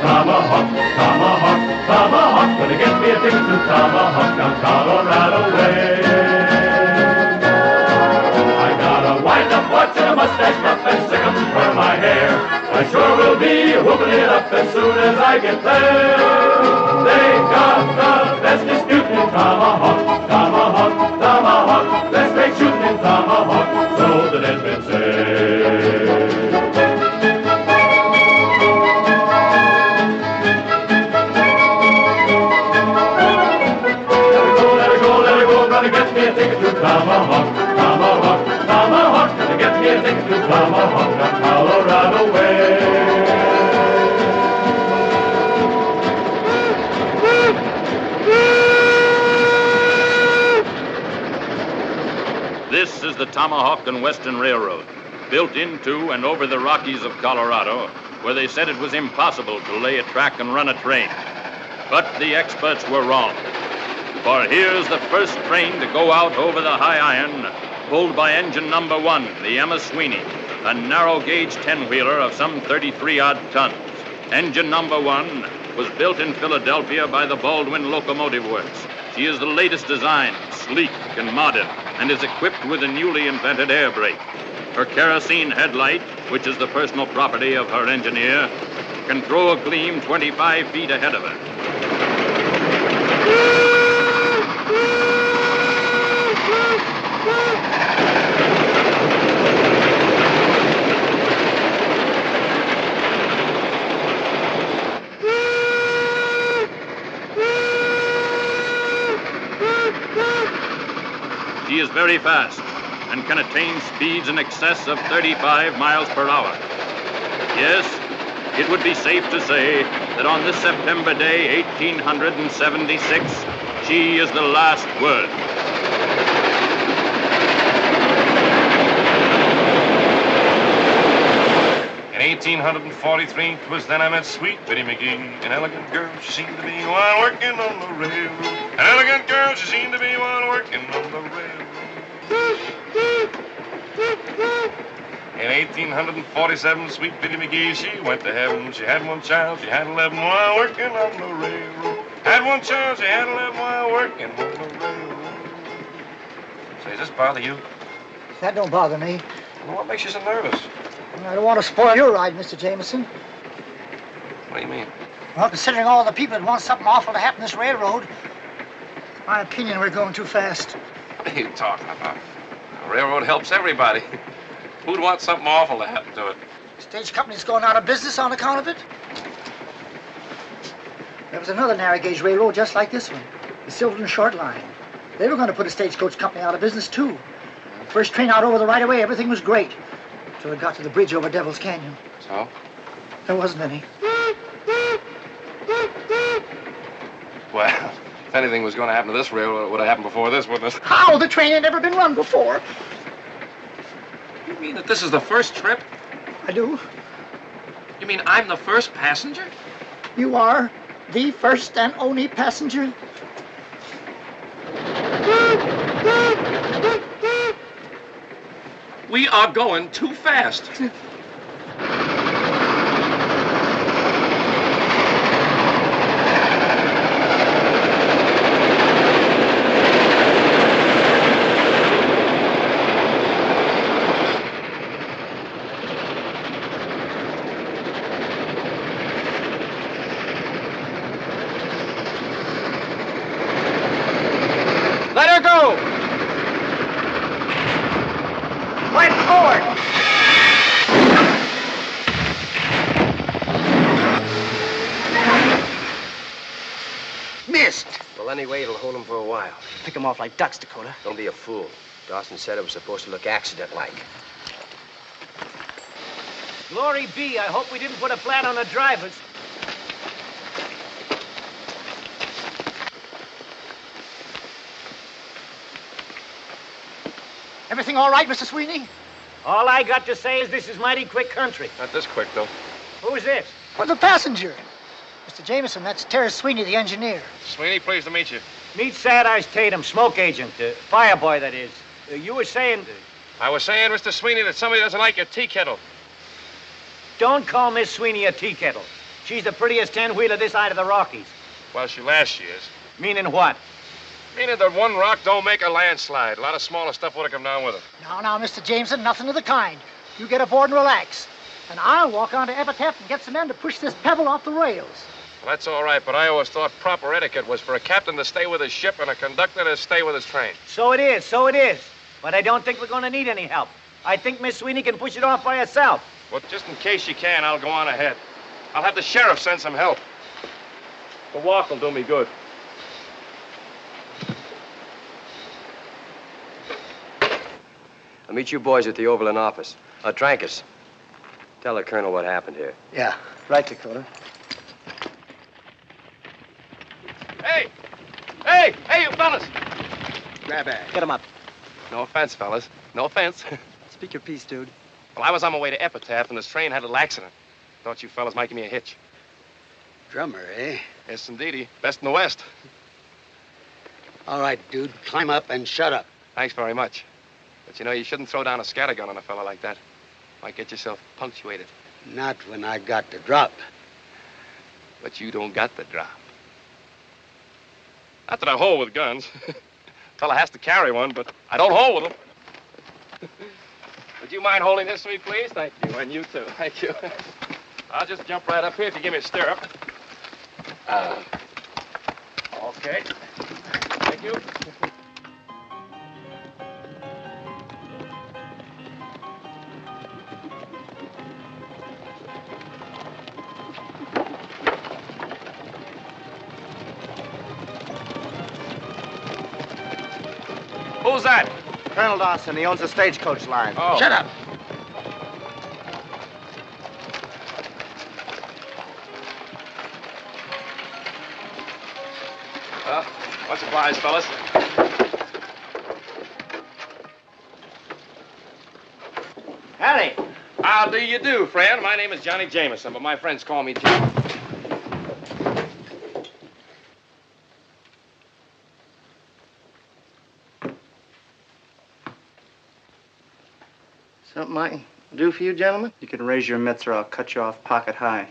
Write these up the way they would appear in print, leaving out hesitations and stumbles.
Tomahawk, Tomahawk, Tomahawk. Gonna get me a ticket to Tomahawk down Colorado way. I got a wind-up watch and a mustache ruff and sick 'em for my hair. I sure will be whooping it up as soon as I get there. They got the best dispute in Tomahawk, Tomahawk, Tomahawk. Let's make shooting in Tomahawk, so the dead men say. Get me a ticket to Tomahawk, Tomahawk, Tomahawk. Gonna get me a ticket to Tomahawk down Colorado way. This is the Tomahawk and Western Railroad, built into and over the Rockies of Colorado, where they said it was impossible to lay a track and run a train. But the experts were wrong. For here's the first train to go out over the high iron, pulled by engine number 1, the Emma Sweeney, a narrow-gauge 10-wheeler of some 33-odd tons. Engine number 1 was built in Philadelphia by the Baldwin Locomotive Works. She is the latest design, sleek and modern, and is equipped with a newly invented air brake. Her kerosene headlight, which is the personal property of her engineer, can throw a gleam 25 feet ahead of her. She is very fast and can attain speeds in excess of 35 miles per hour. Yes, it would be safe to say that on this September day, 1876, she is the last word. In 1843, 'twas then I met sweet Biddy McGee, an elegant girl she seemed to be while working on the railroad. An elegant girl she seemed to be while working on the railroad. In 1847, sweet Biddy McGee, she went to heaven. She had one child, she had 11 while working on the railroad. Had one child, she had 11 while working on the railroad. Say, does this bother you? That don't bother me. Well, what makes you so nervous? I don't want to spoil your ride, Mr. Jameson. What do you mean? Well, considering all the people that want something awful to happen to this railroad, in my opinion, we're going too fast. What are you talking about? The railroad helps everybody. Who'd want something awful to happen to it? The stage company's going out of business on account of it. There was another narrow gauge railroad just like this one, the Silverton Short Line. They were going to put a stagecoach company out of business, too. First train out over the right-of-way, everything was great. Until it got to the bridge over Devil's Canyon. So? There wasn't any. Well, if anything was going to happen to this railroad, it would have happened before this, wouldn't it? How? The train ain't never been run before. You mean that this is the first trip? I do. You mean I'm the first passenger? You are the first and only passenger. We are going too fast. Let her go! Right forward! Missed! Well, anyway, it'll hold them for a while. Pick them off like ducks, Dakota. Don't be a fool. Dawson said it was supposed to look accident-like. Glory be, I hope we didn't put a flat on the drivers. Everything all right, Mr. Sweeney? All I got to say is this is mighty quick country. Not this quick, though. Who's this? Well, the passenger. Mr. Jameson, that's Terrence Sweeney, the engineer. Sweeney, pleased to meet you. Meet Sad Eyes Tatum, smoke agent, fire boy, that is. You were saying... I was saying, Mr. Sweeney, that somebody doesn't like your tea kettle. Don't call Miss Sweeney a tea kettle. She's the prettiest 10-wheeler this side of the Rockies. Well, she last year's. Meaning what? Meaning that one rock don't make a landslide. A lot of smaller stuff would have come down with her. Now, Mr. Jameson, nothing of the kind. You get aboard and relax. And I'll walk on to Epitaph and get some men to push this pebble off the rails. Well, that's all right, but I always thought proper etiquette was for a captain to stay with his ship and a conductor to stay with his train. So it is, so it is. But I don't think we're going to need any help. I think Miss Sweeney can push it off by herself. Well, just in case she can, I'll go on ahead. I'll have the sheriff send some help. The walk will do me good. I'll meet you boys at the Overland office. Trankus, tell the colonel what happened here. Yeah, right, Dakota. Hey! Hey! Hey, you fellas! Grab bag. Get him up. No offense, fellas. No offense. Speak your piece, dude. Well, I was on my way to Epitaph, and this train had a little accident. Thought you fellas might give me a hitch. Drummer, eh? Yes, indeedy. Best in the West. All right, dude. Climb up and shut up. Thanks very much. But you know, you shouldn't throw down a scattergun on a fella like that. Might get yourself punctuated. Not when I got the drop. But you don't got the drop. Not that I hold with guns. Fella has to carry one, but I don't hold with them. Would you mind holding this for me, please? Thank you, and you too. Thank you. I'll just jump right up here if you give me a stirrup. Okay. Thank you. Who's that? Colonel Dawson, he owns the stagecoach line. Oh. Shut up. Much obliged, fellas. Harry! How do you do, friend? My name is Johnny Jameson, but my friends call me Jim. Something I can do for you, gentlemen? You can raise your mitts or I'll cut you off pocket high.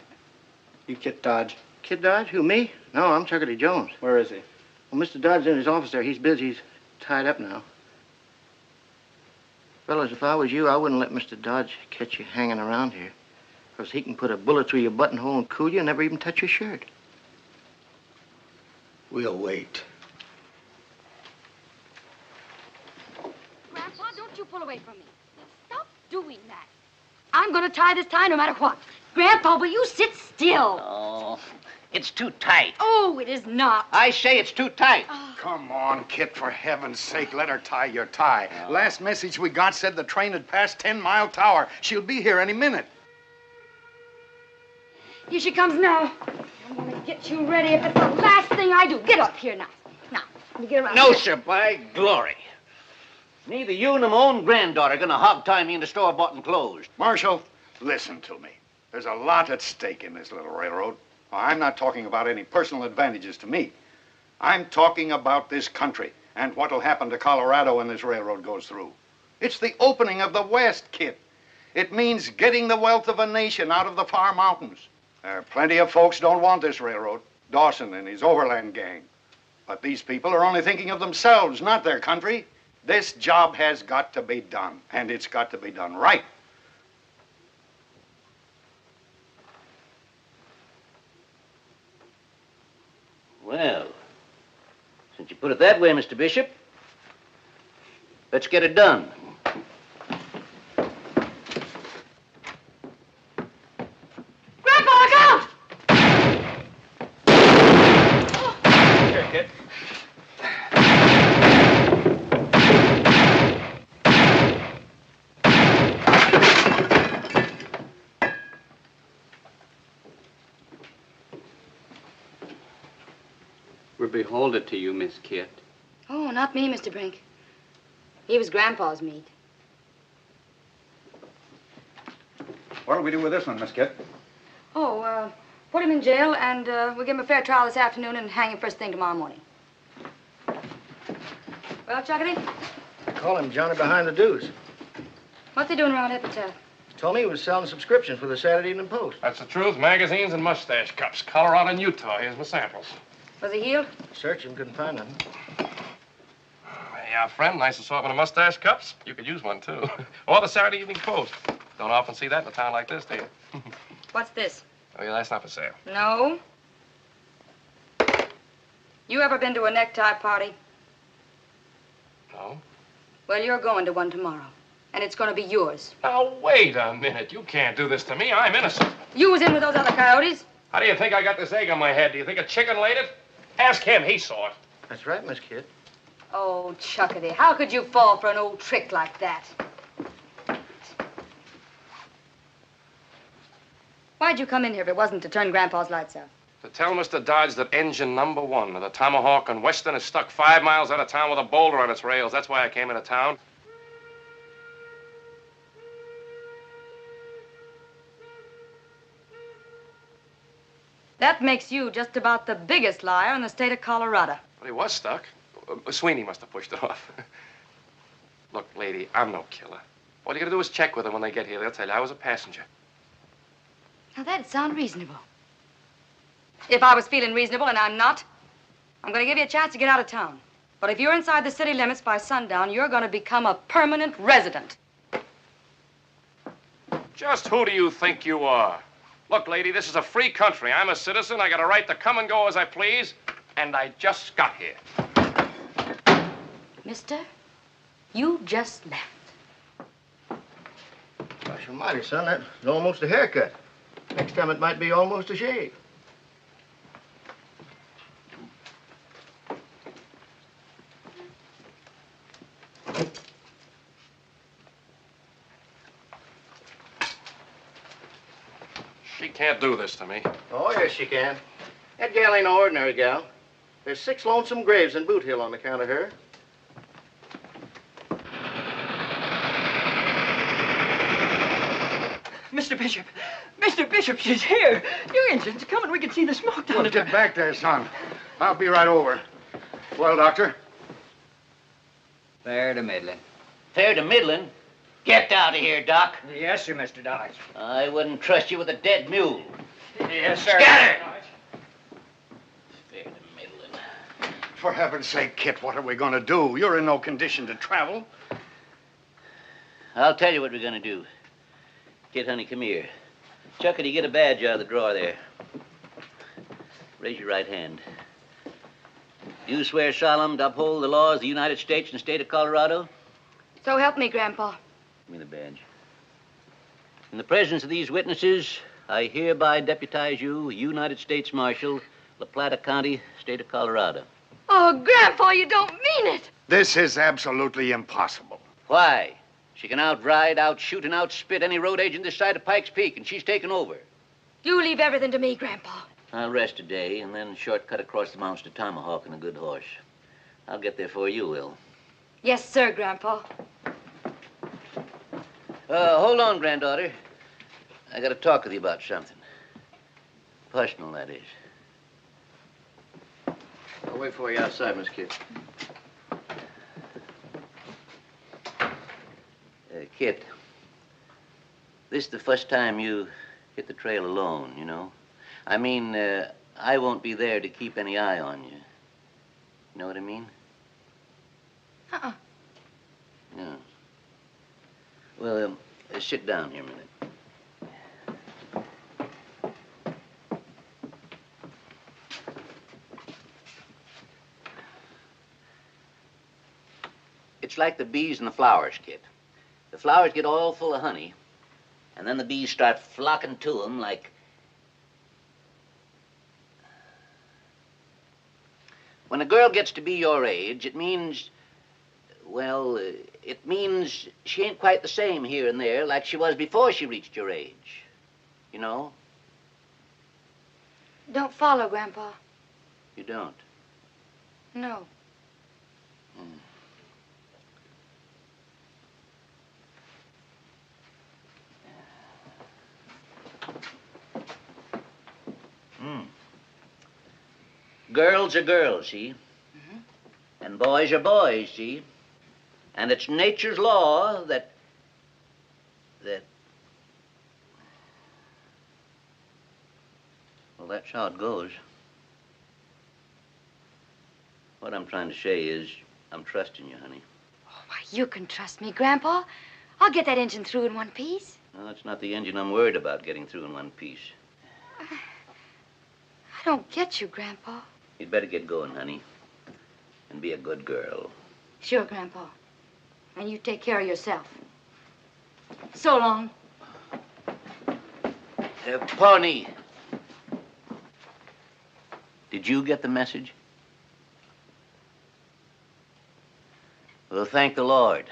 You Kit Dodge. Kid Dodge? Who, me? No, I'm Chuckity Jones. Where is he? Well, Mr. Dodge's in his office there. He's busy. He's tied up now. Fellas, if I was you, I wouldn't let Mr. Dodge catch you hanging around here. Because he can put a bullet through your buttonhole and cool you and never even touch your shirt. We'll wait. Grandpa, don't you pull away from me. Stop doing that. I'm going to tie this tie no matter what. Grandpa, will you sit still? Oh, it's too tight. Oh, it is not. I say it's too tight. Come on, Kit, for heaven's sake, let her tie your tie. Last message we got said the train had passed 10 Mile Tower. She'll be here any minute. Here she comes now. I'm going to get you ready if it's the last thing I do. Get up here now. Now, let me get around No, here. sir, by glory. Neither you nor my own granddaughter are going to hog-tie me in the store bought and closed. Marshal, listen to me. There's a lot at stake in this little railroad. I'm not talking about any personal advantages to me. I'm talking about this country and what'll happen to Colorado when this railroad goes through. It's the opening of the West, Kit. It means getting the wealth of a nation out of the far mountains. There are plenty of folks don't want this railroad. Dawson and his overland gang. But these people are only thinking of themselves, not their country. This job has got to be done, and it's got to be done right. Well, since you put it that way, Mr. Bishop, let's get it done. Grandpa, look out! Here, kid. We're beholden to you, Miss Kit. Oh, not me, Mr. Brink. He was Grandpa's meat. What'll we do with this one, Miss Kit? Oh, put him in jail, and we'll give him a fair trial this afternoon and hang him first thing tomorrow morning. Well, Chuckity, Call him Johnny Behind the Deuce. what's he doing around Epitaph? Told me he was selling subscriptions for the Saturday Evening Post. That's the truth. Magazines and mustache cups. Colorado and Utah. Here's my samples. Was he healed? Searched him, couldn't find him. Yeah, friend, nice assortment of mustache cups. You could use one, too. Or the Saturday Evening Post. Don't often see that in a town like this, do you? What's this? Oh, yeah, that's not for sale. No. You ever been to a necktie party? No. Well, you're going to one tomorrow. And it's going to be yours. Now, wait a minute. You can't do this to me. I'm innocent. You was in with those other coyotes? How do you think I got this egg on my head? Do you think a chicken laid it? Ask him. He saw it. That's right, Miss Kid. Oh, Chuckity, how could you fall for an old trick like that? Why'd you come in here if it wasn't to turn Grandpa's lights out? To tell Mr. Dodge that engine number 1 of the Tomahawk and Western is stuck 5 miles out of town with a boulder on its rails. That's why I came into town. That makes you just about the biggest liar in the state of Colorado. But he was stuck. Sweeney must have pushed it off. Look, lady, I'm no killer. All you gotta do is check with them when they get here. They'll tell you I was a passenger. Now, that'd sound reasonable. If I was feeling reasonable, and I'm not, I'm going to give you a chance to get out of town. But if you're inside the city limits by sundown, you're going to become a permanent resident. Just who do you think you are? Look, lady, this is a free country. I'm a citizen. I got a right to come and go as I please. And I just got here. Mister, you just left. Gosh almighty, son, that's almost a haircut. Next time it might be almost a shave. She can't do this to me. Oh, yes, she can. That gal ain't no ordinary gal. There's 6 lonesome graves in Boot Hill on account of her. Mr. Bishop! Mr. Bishop, she's here! Your engine's coming. We can see the smoke down Well, get back there, son. I'll be right over. Well, Doctor? Fair to middling. Fair to middling? Get out of here, Doc. Yes, sir, Mr. Dodge. I wouldn't trust you with a dead mule. Yes, sir. Scatter! Fair to middling. For heaven's sake, Kit, what are we going to do? You're in no condition to travel. I'll tell you what we're going to do. Kid, honey, come here. Chuckity, get a badge out of the drawer there. Raise your right hand. You swear solemn to uphold the laws of the United States and the state of Colorado? So help me, Grandpa. Give me the badge. In the presence of these witnesses, I hereby deputize you United States Marshal, La Plata County, state of Colorado. Oh, Grandpa, you don't mean it. This is absolutely impossible. Why? She can outride, outshoot, and outspit any road agent this side of Pikes Peak, and she's taken over. You leave everything to me, Grandpa. I'll rest a day and then shortcut across the mountains to Tomahawk on a good horse. I'll get there before you will. Yes, sir, Grandpa. Hold on, granddaughter. I got to talk with you about something. Personal, that is. I'll wait for you outside, Miss Kid. Kit, this is the first time you hit the trail alone, you know? I mean, I won't be there to keep any eye on you. You know what I mean? Uh-uh. No. Well, sit down here a minute. It's like the bees and the flowers, Kit. The flowers get all full of honey, and then the bees start flocking to them like... When a girl gets to be your age, it means... Well, it means she ain't quite the same here and there like she was before she reached your age. You know? Don't follow, Grandpa. You don't? No. Girls are girls, see? Mm-hmm. And boys are boys, see? And it's nature's law that... Well, that's how it goes. What I'm trying to say is, I'm trusting you, honey. Oh, why, you can trust me, Grandpa. I'll get that engine through in one piece. No, it's not the engine I'm worried about getting through in one piece. I don't get you, Grandpa. You'd better get going, honey. And be a good girl. Sure, Grandpa. And you take care of yourself. So long. Pony. Did you get the message? Well, thank the Lord.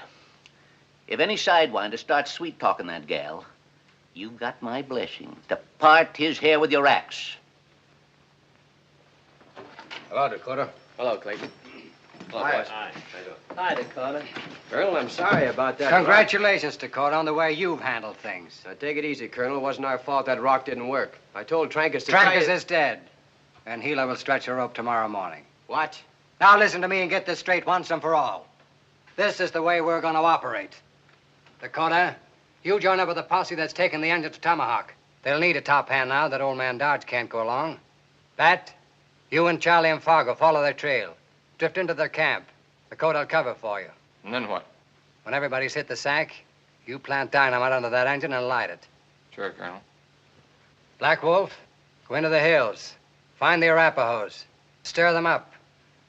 If any sidewinder starts sweet-talking that gal, you've got my blessing to part his hair with your axe. Hello, Dakota. Hello, Clayton. Hello, boys. Hi, Dakota. Colonel, I'm sorry about that. Congratulations, Dakota, on the way you've handled things. Now, take it easy, Colonel. It wasn't our fault that rock didn't work. I told Trankus to Trankus is dead. And Gila will stretch a rope tomorrow morning. What? Now listen to me and get this straight once and for all. This is the way we're going to operate. Dakota, you join up with the posse that's taking the engine to Tomahawk. They'll need a top hand now that old man Dodge can't go along. Bat, you and Charlie and Fargo follow their trail. Drift into their camp. Dakota will cover for you. And then what? When everybody's hit the sack, you plant dynamite under that engine and light it. Sure, Colonel. Black Wolf, go into the hills. Find the Arapahoes. Stir them up.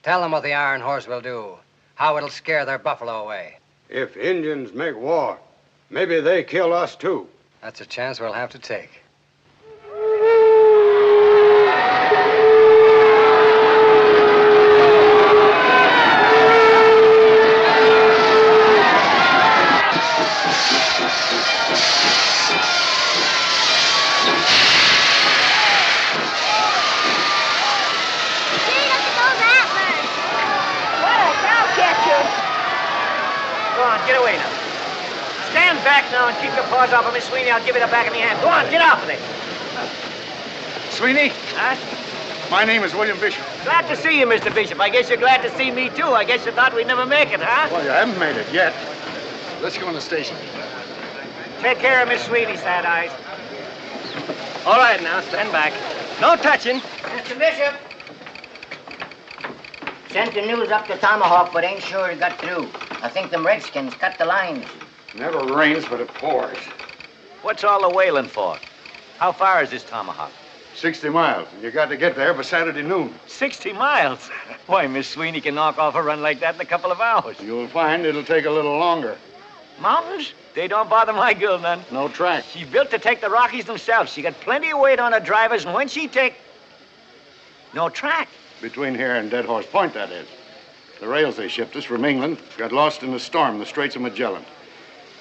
Tell them what the Iron Horse will do. How it'll scare their buffalo away. If Indians make war, maybe they kill us too. That's a chance we'll have to take. Get away now. Stand back now and keep your paws off of me, Sweeney. I'll give you the back of my hand. Go on, get off of it. Sweeney? Huh? My name is William Bishop. Glad to see you, Mr. Bishop. I guess you're glad to see me, too. I guess you thought we'd never make it, huh? Well, you haven't made it yet. Let's go in the station. Take care of Miss Sweeney, Sad Eyes. All right, now, stand back. No touching. Mr. Bishop. Sent the news up to Tomahawk, but ain't sure it got through. I think them Redskins cut the lines. Never rains, but it pours. What's all the wailing for? How far is this Tomahawk? 60 miles, and you got to get there by Saturday noon. 60 miles? Why, Miss Sweeney can knock off a run like that in a couple of hours. You'll find it'll take a little longer. Mountains? They don't bother my girl none. No track. She's built to take the Rockies themselves. She got plenty of weight on her drivers, and when she take... No track. Between here and Dead Horse Point, that is. The rails they shipped us from England got lost in a storm in the Straits of Magellan.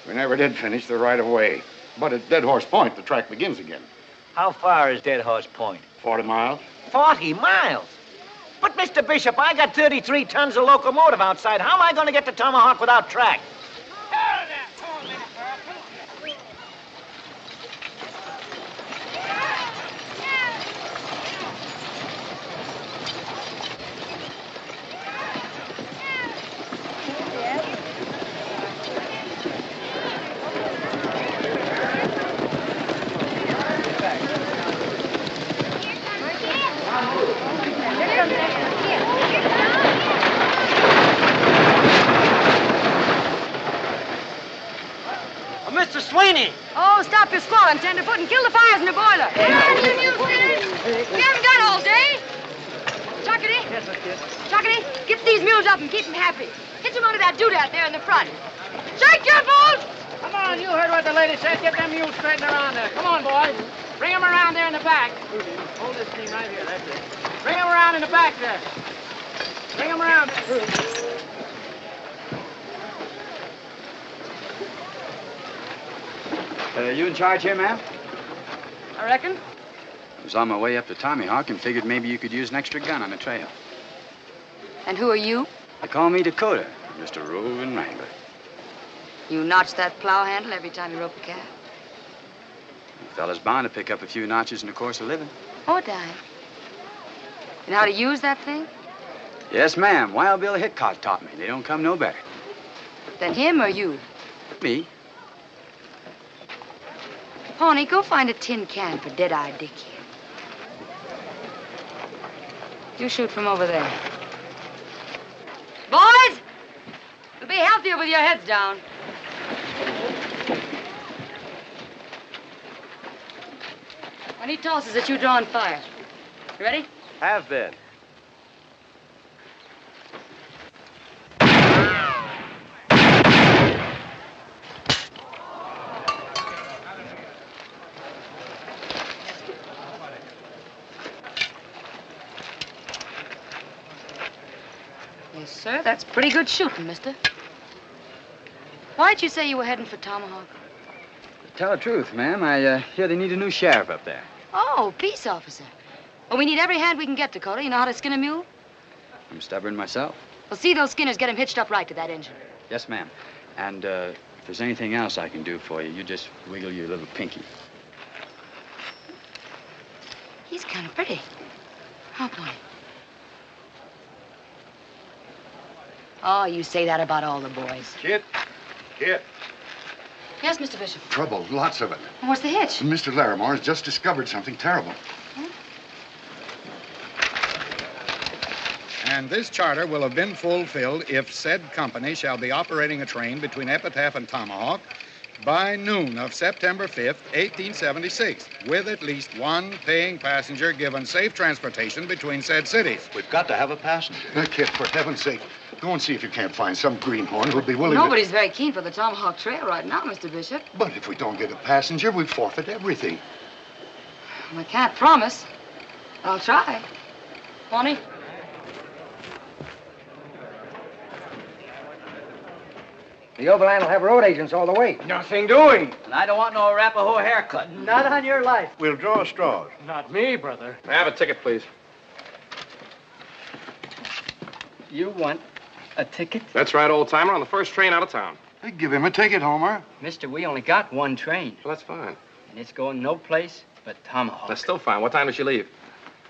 We never did finish the right of way. But at Dead Horse Point, the track begins again. How far is Dead Horse Point? 40 miles. 40 miles? But, Mr. Bishop, I got 33 tons of locomotive outside. How am I going to get to Tomahawk without track? Mr. Sweeney! Oh, stop your squalling, tenderfoot, and kill the fires in the boiler. Come on, you newsreaders. We haven't got all day. Chuckity. Yes, kid. Chuckity, get these mules up and keep them happy. Hitch them onto that doodad there in the front. Shake your bulls! Come on, you heard what the lady said. Get them mules straightened around there. Come on, boys. Bring them around there in the back. Hold this thing right here, that's it. Bring them around in the back there. Bring them around. You in charge here, ma'am? I reckon. I was on my way up to Tomahawk and figured maybe you could use an extra gun on the trail. And who are you? They call me Dakota, Mr. Roving Wrangler. You notch that plow handle every time you rope a calf. A fella's bound to pick up a few notches in the course of living. Oh, die. You know how to use that thing? Yes, ma'am. Wild Bill Hickok taught me. They don't come no better. Then him or you? Me? Pawnee, go find a tin can for Dead-Eye Dick here. You shoot from over there. Boys! You'll be healthier with your heads down. When he tosses it, you draw and fire. You ready? Have been. Yes, sir. That's pretty good shooting, mister. Why'd you say you were heading for Tomahawk? Tell the truth, ma'am. I hear they need a new sheriff up there. Oh, peace officer. Well, we need every hand we can get, Dakota. You know how to skin a mule? I'm stubborn myself. Well, see those skinners, get him hitched up right to that engine. Yes, ma'am. And if there's anything else I can do for you, you just wiggle your little pinky. He's kind of pretty. How boy? Oh, you say that about all the boys. Kit. Yes, Mr. Bishop. Trouble, lots of it. And what's the hitch? Mr. Larimore has just discovered something terrible. And this charter will have been fulfilled if said company shall be operating a train between Epitaph and Tomahawk by noon of September 5th, 1876, with at least one paying passenger given safe transportation between said cities. We've got to have a passenger. Kit, for heaven's sake, go and see if you can't find some greenhorn who'll be willing Nobody's very keen for the Tomahawk Trail right now, Mr. Bishop. But if we don't get a passenger, we forfeit everything. I can't promise. I'll try. Bonnie? The Overland will have road agents all the way. Nothing doing. And I don't want no Arapaho haircut. Not on your life. We'll draw straws. Not me, brother. May I have a ticket, please? You want a ticket? That's right, old timer, on the first train out of town. Hey, give him a ticket, Homer. Mister, we only got one train. Well, that's fine. And it's going no place but Tomahawk. That's still fine. What time does she leave?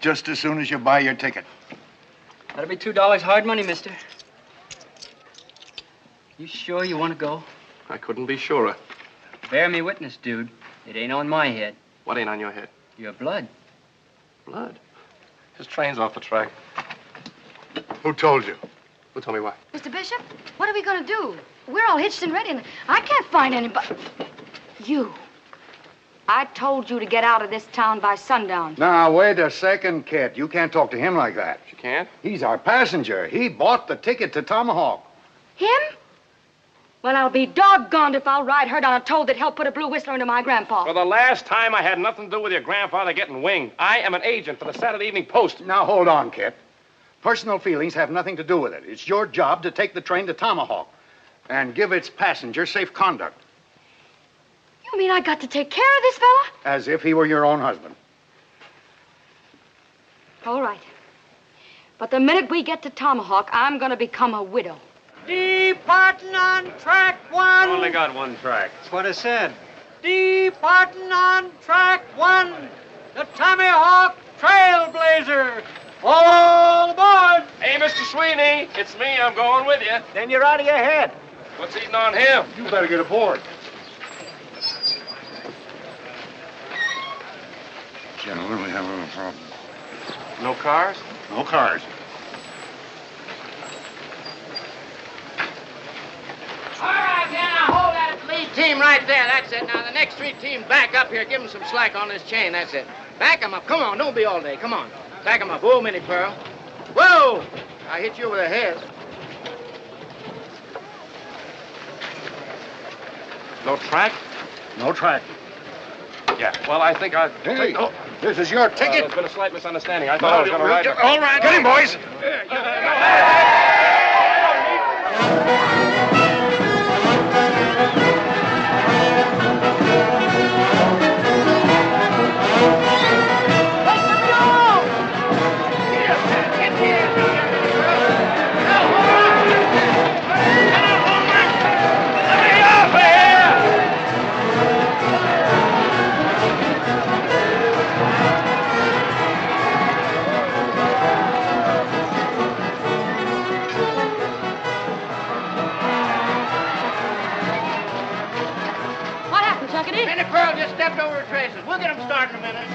Just as soon as you buy your ticket. That'll be $2 hard money, mister. You sure you want to go? I couldn't be surer. Bear me witness, dude. It ain't on my head. What ain't on your head? Your blood. Blood? His train's off the track. Who told you? Who told me what? Mr. Bishop, what are we going to do? We're all hitched and ready, and I can't find anybody. You. I told you to get out of this town by sundown. Now, wait a second, Kit. You can't talk to him like that. She can't? He's our passenger. He bought the ticket to Tomahawk. Him? Well, I'll be doggoned if I'll ride herd on a toad that helped put a blue whistler into my grandpa. For the last time, I had nothing to do with your grandfather getting winged. I am an agent for the Saturday Evening Post. Now, hold on, Kit. Personal feelings have nothing to do with it. It's your job to take the train to Tomahawk and give its passenger safe conduct. You mean I got to take care of this fella? As if he were your own husband. All right. But the minute we get to Tomahawk, I'm going to become a widow. Departing on track one. Only got one track. That's what I said. Departing on track one. The Tomahawk Trailblazer. All aboard. Hey, Mr. Sweeney, it's me. I'm going with you. Then you're out of your head. What's eating on him? You better get aboard. Gentlemen, we have a problem. No cars? No cars. All right, now, hold that lead team right there. That's it. Now, the next three teams back up here. Give them some slack on this chain. That's it. Back them up. Come on. Don't be all day. Come on. Back them up. Whoa, Minnie Pearl. Whoa! I hit you over the head. No track? No track. Yeah. Well, I think I... Hey, this is your ticket. There's been a slight misunderstanding. I thought I was going to ride... All right. Get him, boys. Minnie Pearl just stepped over her traces. We'll get them started in a minute.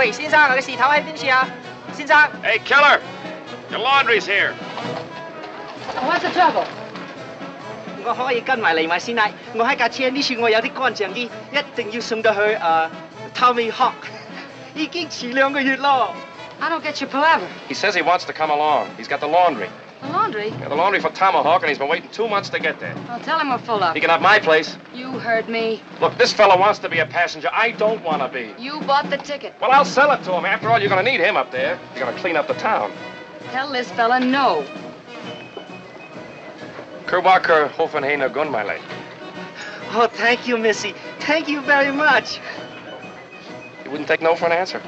喂，先生，我嘅事頭喺邊處啊？先生。Hey, Keller! Your laundry's here. What's the trouble? 我可以跟埋嚟埋先啦。我喺架車呢處我有啲乾淨衣，一定要送到去Tomahawk。已經遲2個月咯。I don't get your palaver. He says he wants to come along. He's got the laundry. The laundry? Yeah, the laundry for Tomahawk, and he's been waiting 2 months to get there. Well, tell him we're full up. He can have my place. You heard me. Look, this fella wants to be a passenger. I don't want to be. You bought the ticket. Well, I'll sell it to him. After all, you're going to need him up there. You're going to clean up the town. Tell this fella no. Kerwaker Hoffenheiner Gunmeile. Oh, thank you, Missy. Thank you very much. You wouldn't take no for an answer?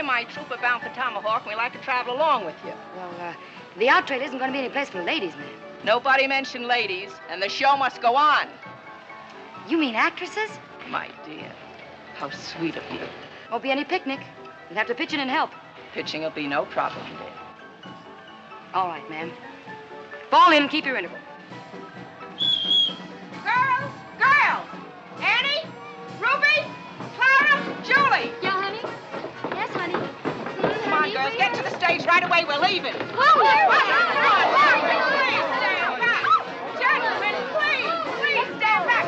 My troop are bound for Tomahawk, and we like to travel along with you. Well, the out trade isn't going to be any place for ladies, ma'am. Nobody mentioned ladies, and the show must go on. You mean actresses? My dear, how sweet of you. Won't be any picnic. You'll have to pitch in and help. Pitching will be no problem, dear. All right, ma'am. Fall in and keep your interval. Girls! Girls! Annie? Ruby? Clara? Julie! Yeah, honey? Yes, honey. Come on, girls, get to the stage right away. We're leaving. Oh, Please stand back. Gentlemen, please stand back.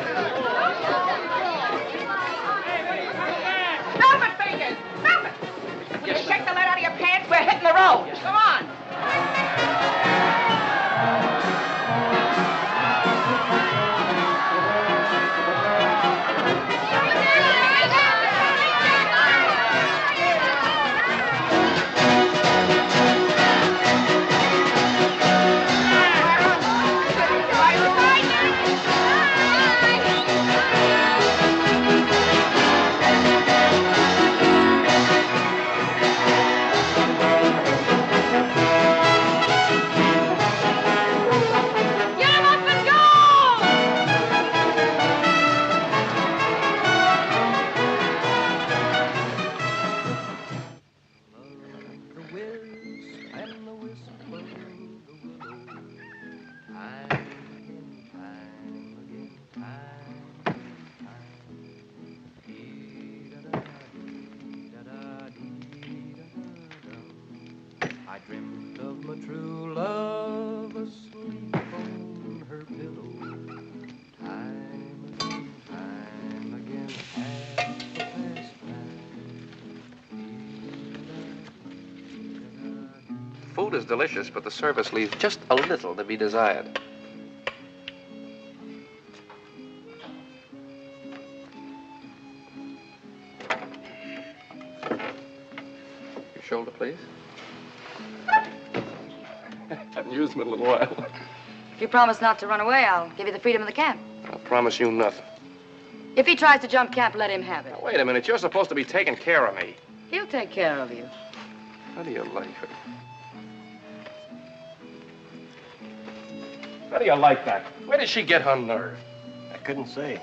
Stop it, fingers. Stop it. Will you shake the lead out of your pants? We're hitting the road. Come on. Food is delicious, but the service leaves just a little to be desired. Your shoulder, please. Haven't used them in a little while. If you promise not to run away, I'll give you the freedom of the camp. I promise you nothing. If he tries to jump camp, let him have it. Now, wait a minute. You're supposed to be taking care of me. He'll take care of you. How do you like her? How do you like that? Where did she get her nerve? I couldn't say.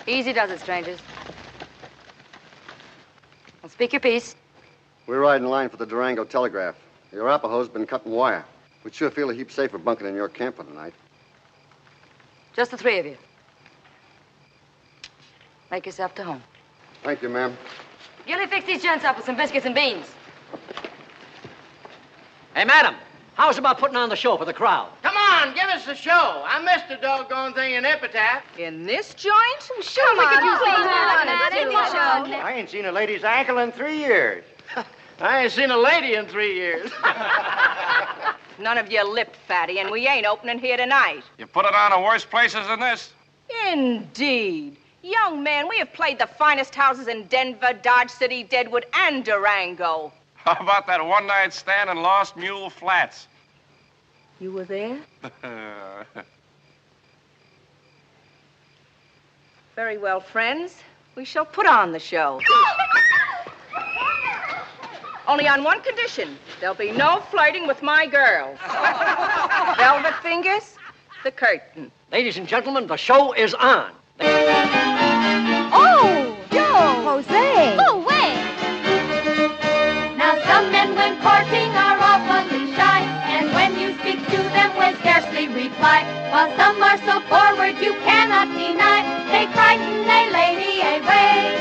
Easy does it, strangers. Well, speak your piece. We're riding line for the Durango Telegraph. The Arapahoe's been cutting wire. We'd sure feel a heap safer bunking in your camp for tonight. Just the three of you. Make yourself to home. Thank you, ma'am. Gilly, fix these gents up with some biscuits and beans. Hey, madam, how's about putting on the show for the crowd? Come on, give us a show. I missed the doggone thing in Epitaph. In this joint? Sure, we could use I ain't seen a lady's ankle in 3 years. I ain't seen a lady in 3 years. None of you lipped, fatty, and we ain't opening here tonight. You put it on in worse places than this? Indeed. Young man, we have played the finest houses in Denver, Dodge City, Deadwood, and Durango. How about that one-night stand in Lost Mule Flats? You were there? Very well, friends. We shall put on the show. Only on one condition. There'll be no flirting with my girls. Velvet fingers, the curtain. Ladies and gentlemen, the show is on. Oh, Joe! Jose! Oh, wait! Now, some men, when courting, are awfully shy, and when you speak to them, will scarcely reply. While some are so forward, you cannot deny, they frighten a lady away.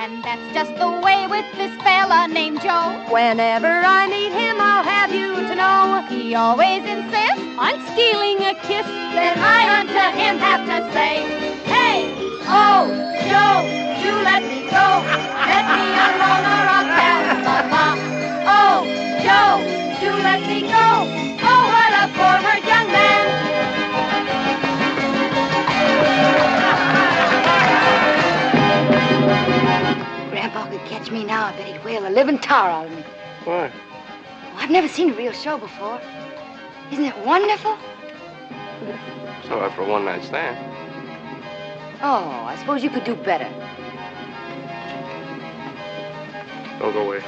And that's just the way with this fella named Joe. Whenever I meet him, I'll have you to know, he always insists on stealing a kiss. Then I unto him have to say, hey, oh, Joe, do let me go. Let me alone or I'll tell Mama. Oh, Joe, do let me go. Oh, what a forward young man. Grandpa could catch me now, I bet he'd whale a living tar out of me. Why? Oh, I've never seen a real show before. Isn't it wonderful? It's all right for a one-night stand. Oh, I suppose you could do better. Don't go away.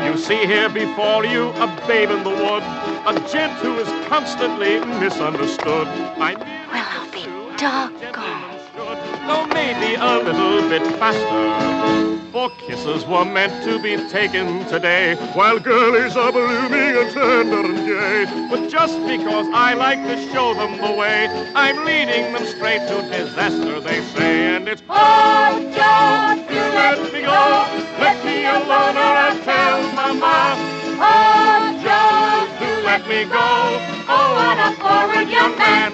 You see here before you a babe in the wood, a gent who is constantly misunderstood. Well, I'll be doggone. Though maybe a little bit faster, for kisses were meant to be taken today, while girlies are blooming and tender and gay. But just because I like to show them the way, I'm leading them straight to disaster, they say. And it's, oh, Joe, do let me go. Let me alone or I'll tell Mama. Oh, Joe, do let me go. Oh, what a forward young man.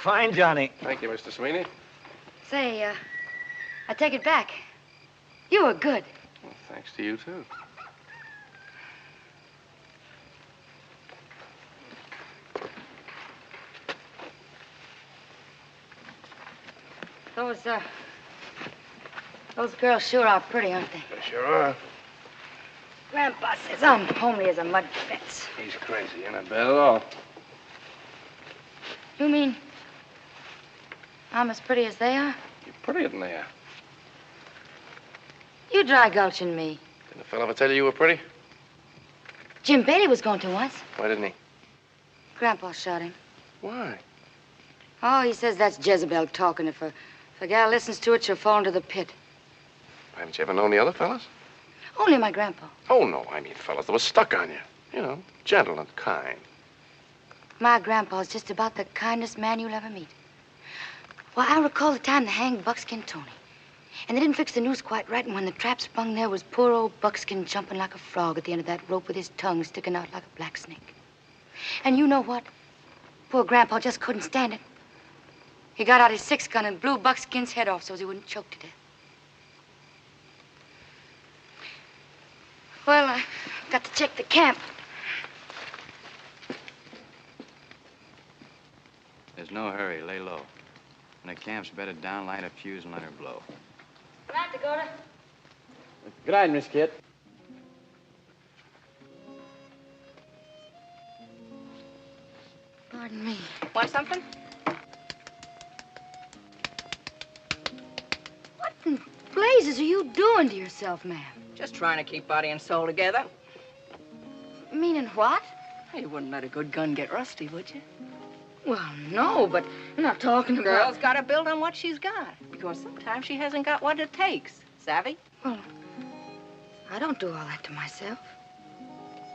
Fine, Johnny. Thank you, Mr. Sweeney. Say, I take it back. You were good. Well, thanks to you, too. Those girls sure are pretty, aren't they? They sure are. Grandpa says I'm homely as a mud fence. He's crazy. You're not bad at all. You mean I'm as pretty as they are? You're prettier than they are. You dry gulching me. Didn't the fellow ever tell you you were pretty? Jim Bailey was going to once. Why didn't he? Grandpa shot him. Why? Oh, he says that's Jezebel talking. If a gal listens to it, she'll fall into the pit. Haven't you ever known the other fellas? Only my grandpa. Oh, no, I mean fellas that were stuck on you. You know, gentle and kind. My grandpa's just about the kindest man you'll ever meet. Well, I recall the time they hanged Buckskin Tony. And they didn't fix the noose quite right, and when the trap sprung, there was poor old Buckskin jumping like a frog at the end of that rope with his tongue sticking out like a black snake. And you know what? Poor Grandpa just couldn't stand it. He got out his 6-gun and blew Buckskin's head off so he wouldn't choke to death. Well, I got to check the camp. There's no hurry. Lay low. When the camp's bedded down, light a fuse and let her blow. Good night, Dakota. Good night, Miss Kit. Pardon me. Want something? What in blazes are you doing to yourself, ma'am? Just trying to keep body and soul together. Meaning what? You wouldn't let a good gun get rusty, would you? Well, no, but I'm not talking about... Girl's got to build on what she's got. Because sometimes she hasn't got what it takes. Savvy? Well, I don't do all that to myself.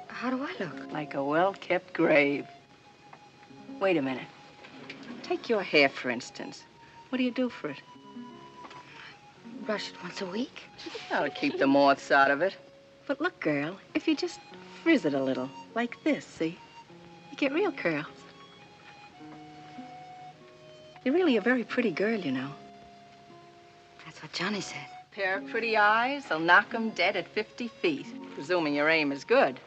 How do I look? Like a well-kept grave. Wait a minute. Take your hair, for instance. What do you do for it? Brush it once a week. That'll keep the moths out of it. But look, girl, if you just frizz it a little, like this, see? You get real curls. You're really a very pretty girl, you know. That's what Johnny said. Pair of pretty eyes, they'll knock 'em dead at 50 feet, presuming your aim is good.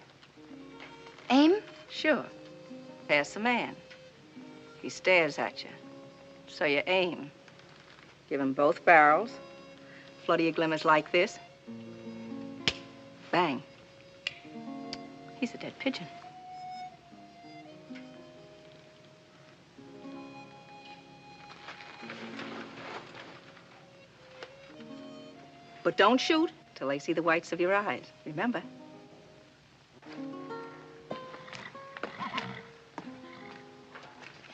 Aim? Sure. Pass the man. He stares at you. So you aim. Give him both barrels. Flood of your glimmers like this. Bang. He's a dead pigeon. But don't shoot till they see the whites of your eyes. Remember?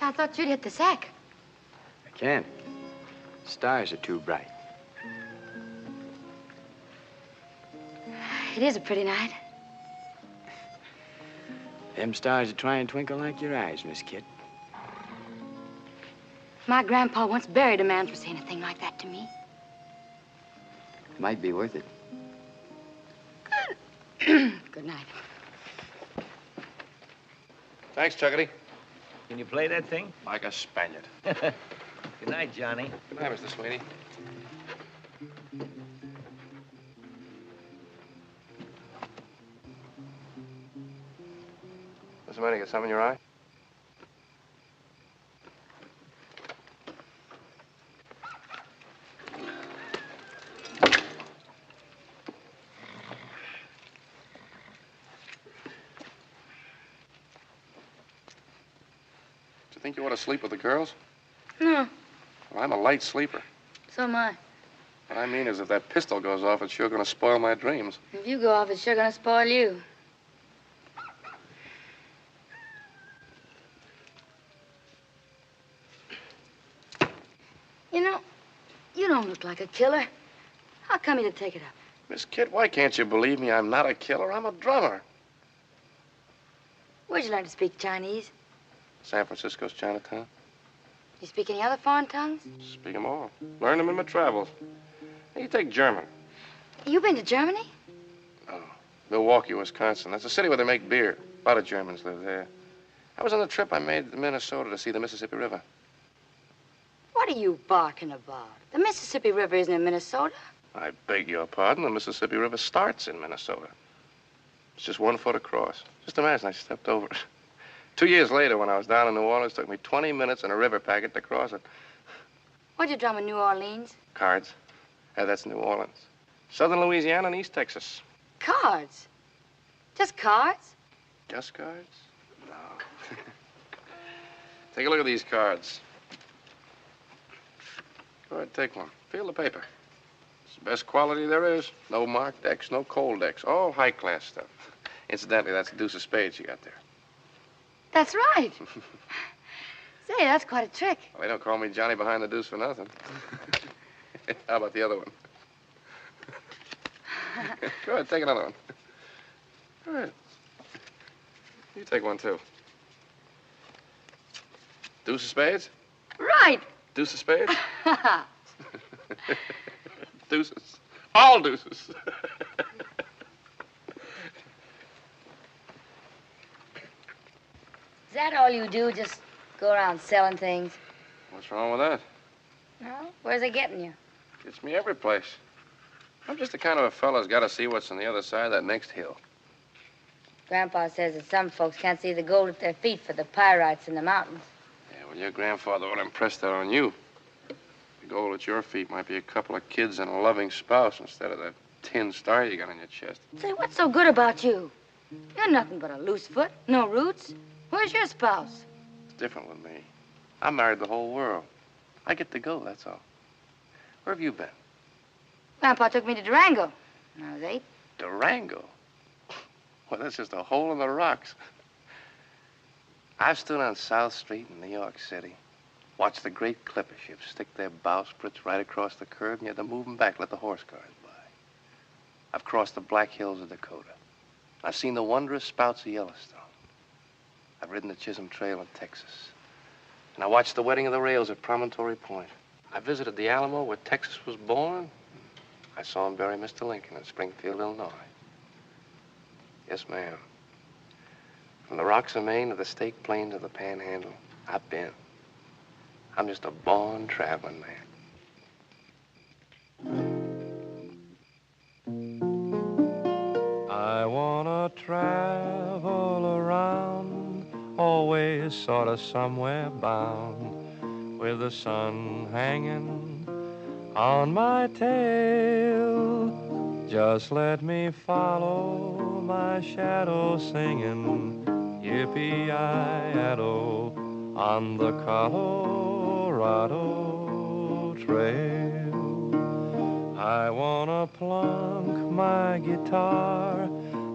I thought you'd hit the sack. I can't. Stars are too bright. It is a pretty night. Them stars are trying to twinkle like your eyes, Miss Kit. My grandpa once buried a man for saying a thing like that to me. Might be worth it. Good night. Thanks, Chuckity. Can you play that thing? Like a Spaniard. Good night, Johnny. Good night, Mr. Sweeney. What's the matter? You got something in your eye? Do you think you ought to sleep with the girls? No, Well, I'm a light sleeper. so am I. What I mean is, if that pistol goes off, it's sure going to spoil my dreams. If you go off, it's sure gonna spoil you. You know, you don't look like a killer. How come you to take it up? Miss Kit, why can't you believe me? I'm not a killer. I'm a drummer. Where'd you learn to speak Chinese? San Francisco's Chinatown. You speak any other foreign tongues? Speak them all. Learned them in my travels. Hey, you take German. You been to Germany? Milwaukee, Wisconsin. That's a city where they make beer. A lot of Germans live there. I was on the trip I made to Minnesota to see the Mississippi River. What are you barking about? The Mississippi River isn't in Minnesota. I beg your pardon. The Mississippi River starts in Minnesota. It's just 1 foot across. Just imagine I stepped over it. 2 years later, when I was down in New Orleans, it took me 20 minutes in a river packet to cross it. What'd you drum in New Orleans? Cards. That's New Orleans. Southern Louisiana and East Texas. Cards. Just cards? Just cards? No. Take a look at these cards. Go ahead, take one. Feel the paper. It's the best quality there is. No marked decks, no cold decks. All high-class stuff. Incidentally, that's the deuce of spades you got there. That's right. Say, that's quite a trick. Well, they don't call me Johnny behind the deuce for nothing. How about the other one? Go ahead, take another one. Go ahead. You take one, too. Deuce of spades? Right. Deuce of spades? Deuces. All deuces. Is that all you do, just go around selling things? What's wrong with that? No? Where's it getting you? Gets me every place. I'm just the kind of a fella's got to see what's on the other side of that next hill. Grandpa says that some folks can't see the gold at their feet for the pyrites in the mountains. Yeah, well, your grandfather would impress that on you. The gold at your feet might be a couple of kids and a loving spouse instead of that tin star you got on your chest. Say, what's so good about you? You're nothing but a loose foot, no roots. Where's your spouse? It's different with me. I married the whole world. I get to go, that's all. Where have you been? Grandpa took me to Durango when I was 8. Durango? Well, that's just a hole in the rocks. I've stood on South Street in New York City, watched the great clipper ships stick their bowsprits right across the curb, and you had to move them back, let the horse cars by. I've crossed the Black Hills of Dakota. I've seen the wondrous spouts of Yellowstone. I've ridden the Chisholm Trail in Texas. And I watched the wedding of the rails at Promontory Point. I visited the Alamo where Texas was born. I saw him bury Mr. Lincoln in Springfield, Illinois. Yes, ma'am. From the rocks of Maine to the Stake Plains of the Panhandle, I've been. I'm just a born traveling man. I wanna travel around, always sort of somewhere bound, with the sun hanging on my tail. Just let me follow my shadow singing, yippee-yi-yado, on the Colorado Trail. I wanna plunk my guitar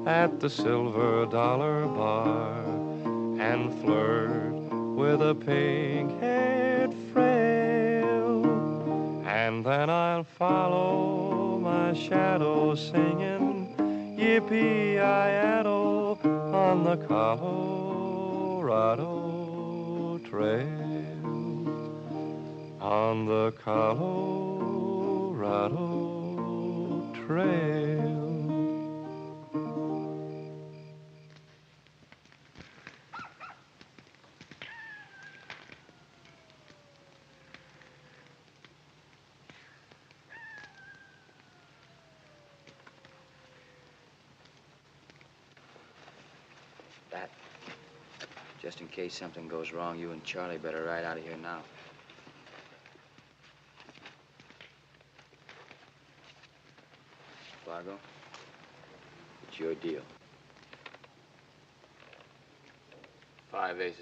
at the Silver Dollar Bar and flirt with a pink-haired frail. And then I'll follow my shadow singing, yippee-yi-yado, on the Colorado Trail. On the Colorado Trail. That, just in case something goes wrong, you and Charlie better ride out of here now. Fargo, it's your deal. 5 aces.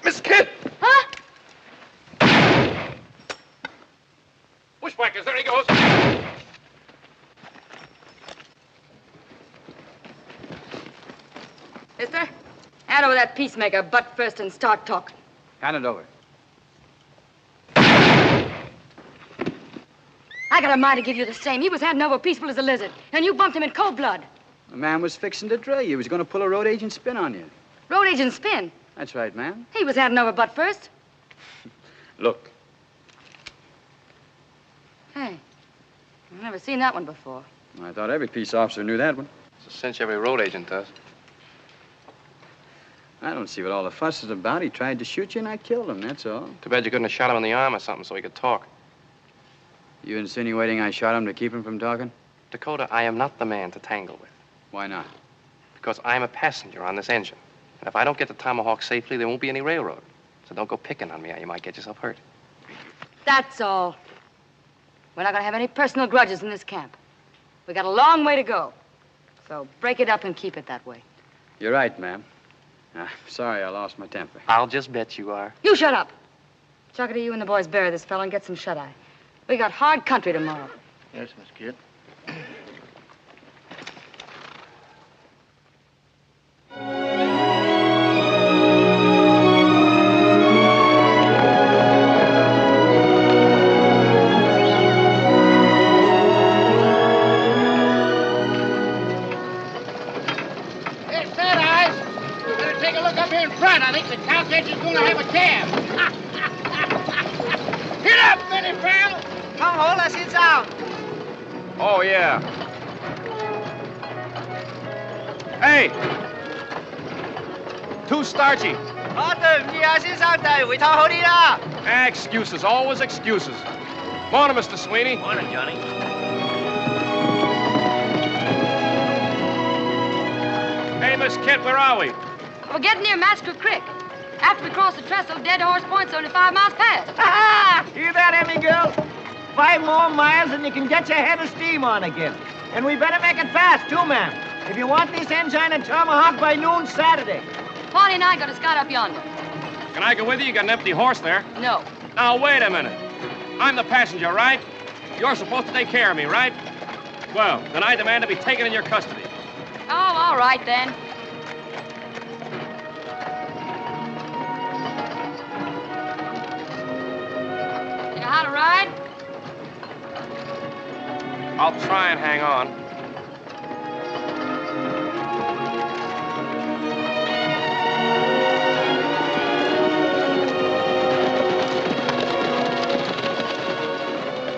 Miss Kid! Huh? Bushwhackers, there he goes. Mister, hand over that peacemaker butt first and start talking. Hand it over. I got a mind to give you the same. He was handing over peaceful as a lizard, and you bumped him in cold blood. The man was fixing to drill you. He was going to pull a road agent spin on you. Road agent spin? That's right, ma'am. He was handing over butt first. Look. Hey, I've never seen that one before. I thought every peace officer knew that one. It's a cinch every road agent does. I don't see what all the fuss is about. He tried to shoot you, and I killed him, that's all. Too bad you couldn't have shot him in the arm or something so he could talk. You insinuating I shot him to keep him from talking? Dakota, I am not the man to tangle with. Why not? Because I'm a passenger on this engine. And if I don't get to Tomahawk safely, there won't be any railroad. So don't go picking on me or you might get yourself hurt. That's all. We're not going to have any personal grudges in this camp. We got a long way to go. So break it up and keep it that way. You're right, ma'am. Sorry I lost my temper. I'll just bet you are. You shut up. Chuckity, you and the boys bury this fellow and get some shut-eye. We got hard country tomorrow. Yes, Miss Kid. 家先生。 Oh, yeah. Hey! Too starchy. 啊，對唔住啊，先生，第回頭好啲啦。 Excuses, always excuses. Morning, Mr. Sweeney. Morning, Johnny. Hey, Miss Kent, where are we? We're getting near Massacre Creek. After we cross the trestle, Dead Horse Point's only 5 miles past. Ha! Hear that, Emmy girl? 5 more miles and you can get your head of steam on again. And we better make it fast, too, ma'am. If you want this engine at Tomahawk by noon Saturday. Pawnee and I got a scout up yonder. Can I go with you? You got an empty horse there. No. Now, wait a minute. I'm the passenger, right? You're supposed to take care of me, right? Well, then I demand to be taken in your custody. Oh, all right, then. You know how to ride? I'll try and hang on.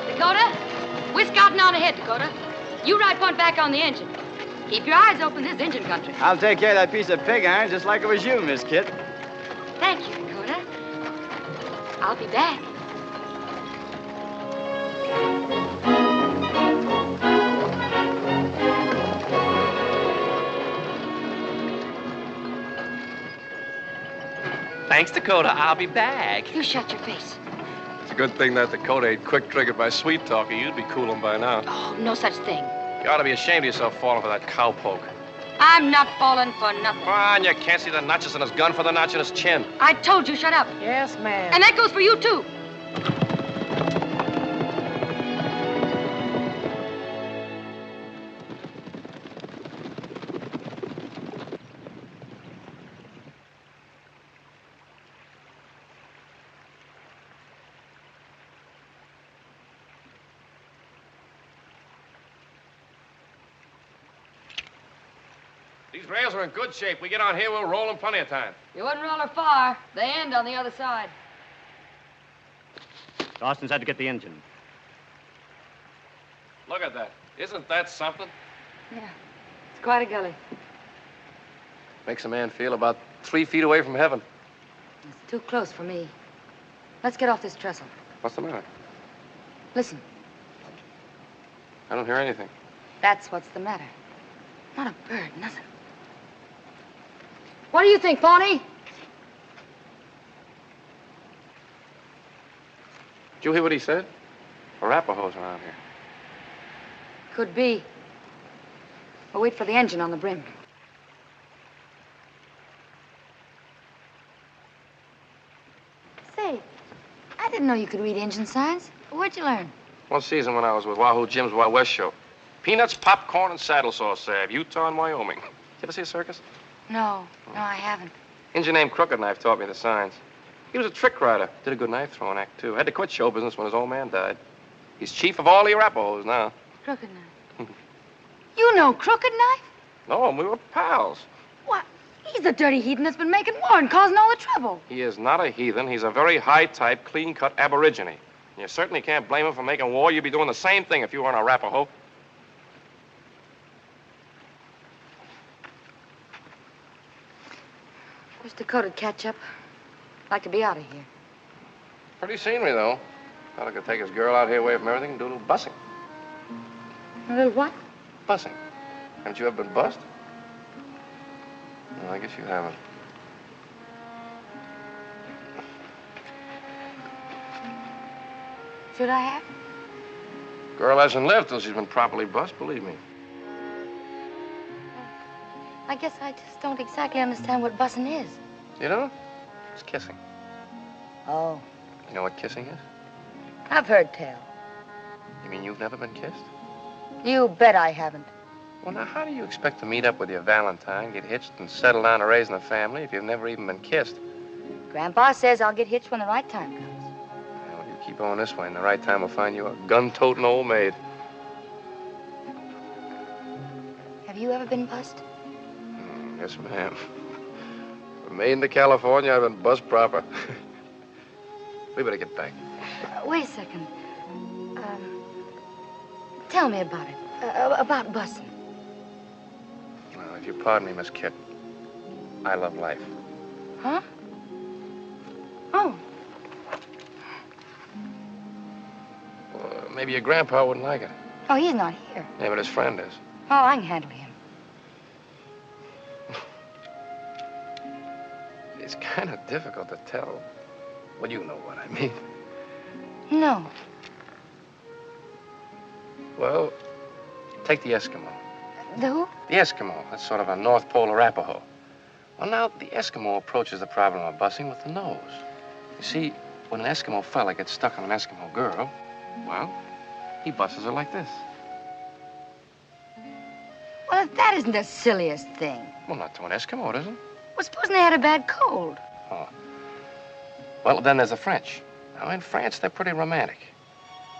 Dakota, we're scouting out ahead, Dakota. You ride point back on the engine. Keep your eyes open, this engine country. I'll take care of that piece of pig iron just like it was you, Miss Kit. Thank you, Dakota. I'll be back. Thanks, Dakota. I'll be back. You shut your face. It's a good thing that Dakota ain't quick-triggered by sweet-talking. You'd be cooling by now. Oh, no such thing. You ought to be ashamed of yourself falling for that cowpoke. I'm not falling for nothing. Come on, you can't see the notches in his gun for the notch in his chin. I told you, shut up. Yes, ma'am. And that goes for you, too. These rails are in good shape. We get on here, we'll roll in plenty of time. You wouldn't roll her far. They end on the other side. Dawson's had to get the engine. Look at that. Isn't that something? Yeah, it's quite a gully. Makes a man feel about 3 feet away from heaven. It's too close for me. Let's get off this trestle. What's the matter? Listen, I don't hear anything. that's what's the matter. Not a bird, nothing. What do you think, Pawnee? Did you hear what he said? Arapahoes around here. Could be. We'll wait for the engine on the brim. Say, I didn't know you could read engine signs. Where'd you learn? One season when I was with Wahoo Jim's Wild West show. Peanuts, popcorn, and saddle sauce salve. Utah and Wyoming. Did you ever see a circus? No, I haven't. Engine named Crooked Knife taught me the signs. He was a trick rider. Did a good knife throwing act, too. Had to quit show business when his old man died. He's chief of all the Arapahoes now. Crooked Knife. You know Crooked Knife? No, we were pals. What? He's the dirty heathen that's been making war and causing all the trouble. He is not a heathen. He's a very high-type, clean-cut aborigine. You certainly can't blame him for making war. You'd be doing the same thing if you were an Arapaho. Wish Dakota'd catch up. Like to be out of here. Pretty scenery, though. Thought I could take his girl out here away from everything and do a little bussing. A little what? Bussing. Haven't you ever been bussed? No, I guess you haven't. Should I have? Girl hasn't lived till she's been properly bussed, believe me. I guess I just don't exactly understand what bussing is. You don't? It's kissing. Oh. You know what kissing is? I've heard tell. You mean you've never been kissed? You bet I haven't. Well, now, how do you expect to meet up with your Valentine, get hitched, and settle down to raising a family if you've never even been kissed? Grandpa says I'll get hitched when the right time comes. Well, you keep on this way, and the right time will find you a gun-toting old maid. Have you ever been bussed? Yes, ma'am. From Maine to California, I've been bussed proper. We better get back. Wait a second. Tell me about it. About busing. Well, if you pardon me, Miss Kit, I love life. Huh? Oh. Well, maybe your grandpa wouldn't like it. Oh, he's not here. Yeah, but his friend is. Oh, I can handle him. It's kind of difficult to tell. Well, you know what I mean. No. Well, take the Eskimo. The who? The Eskimo. That's sort of a North Pole Arapaho. Well, now, the Eskimo approaches the problem of busing with the nose. You see, when an Eskimo fella gets stuck on an Eskimo girl, well, he busses her like this. Well, that isn't the silliest thing. Well, not to an Eskimo, it isn't. Well, supposing they had a bad cold. Oh. Well, then there's the French. Now, in France, they're pretty romantic.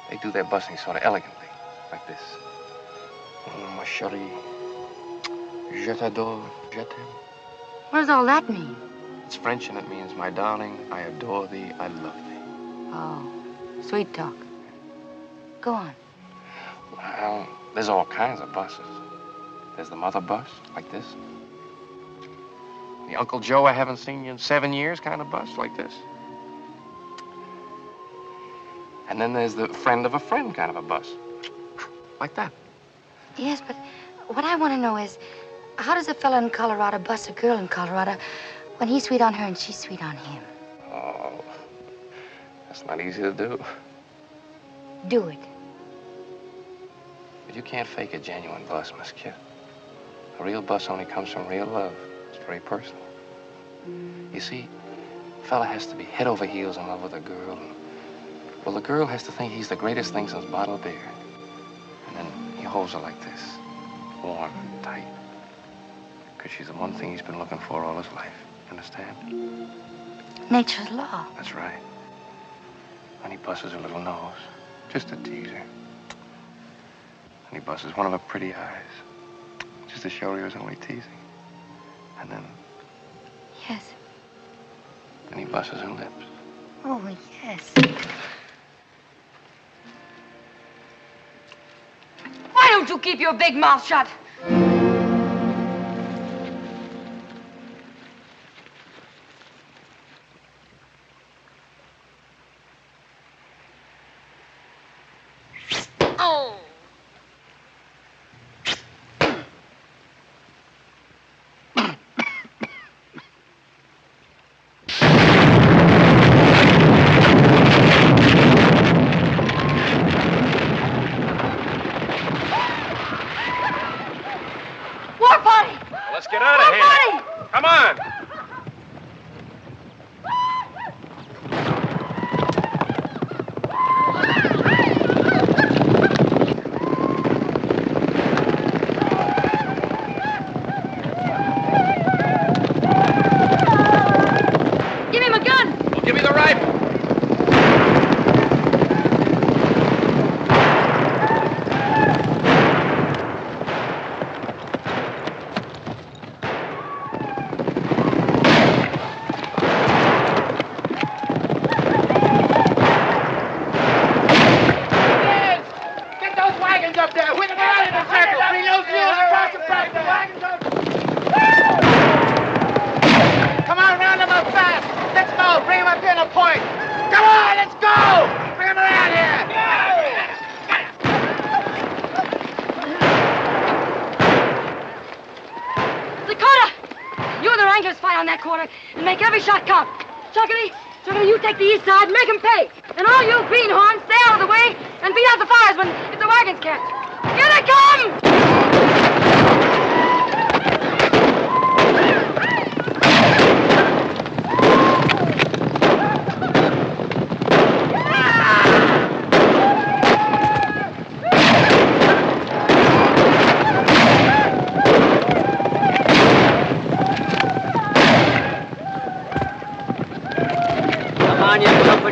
They do their busing sort of elegantly, like this. Oh, ma chérie, je t'adore, je t'aime. What does all that mean? It's French, and it means, my darling, I adore thee, I love thee. Oh, sweet talk. Go on. Well, there's all kinds of buses. There's the mother bus, like this. The Uncle Joe, I haven't seen you in 7 years kind of bus, like this. And then there's the friend of a friend kind of a bus, like that. Yes, but what I want to know is, how does a fella in Colorado bus a girl in Colorado when he's sweet on her and she's sweet on him? Oh, that's not easy to do. Do it. But you can't fake a genuine bus, Miss Kit. A real bus only comes from real love. It's very personal. You see, a fella has to be head over heels in love with a girl. Well, the girl has to think he's the greatest thing since bottled beer. And then he holds her like this, warm and tight. Because she's the one thing he's been looking for all his life. Understand? Nature's law. That's right. And he busses her little nose, just to tease her. And he busses one of her pretty eyes, just to show her he was only teasing. And then... Yes. Then he busses her lips. Oh, yes. Why don't you keep your big mouth shut? Oh. Let's get out of here. Come on. Give him a gun. Well, give me the rifle. You take the east side, make them pay. And all you greenhorns, stay out of the way and beat out the firemen if the wagons catch. Here they come!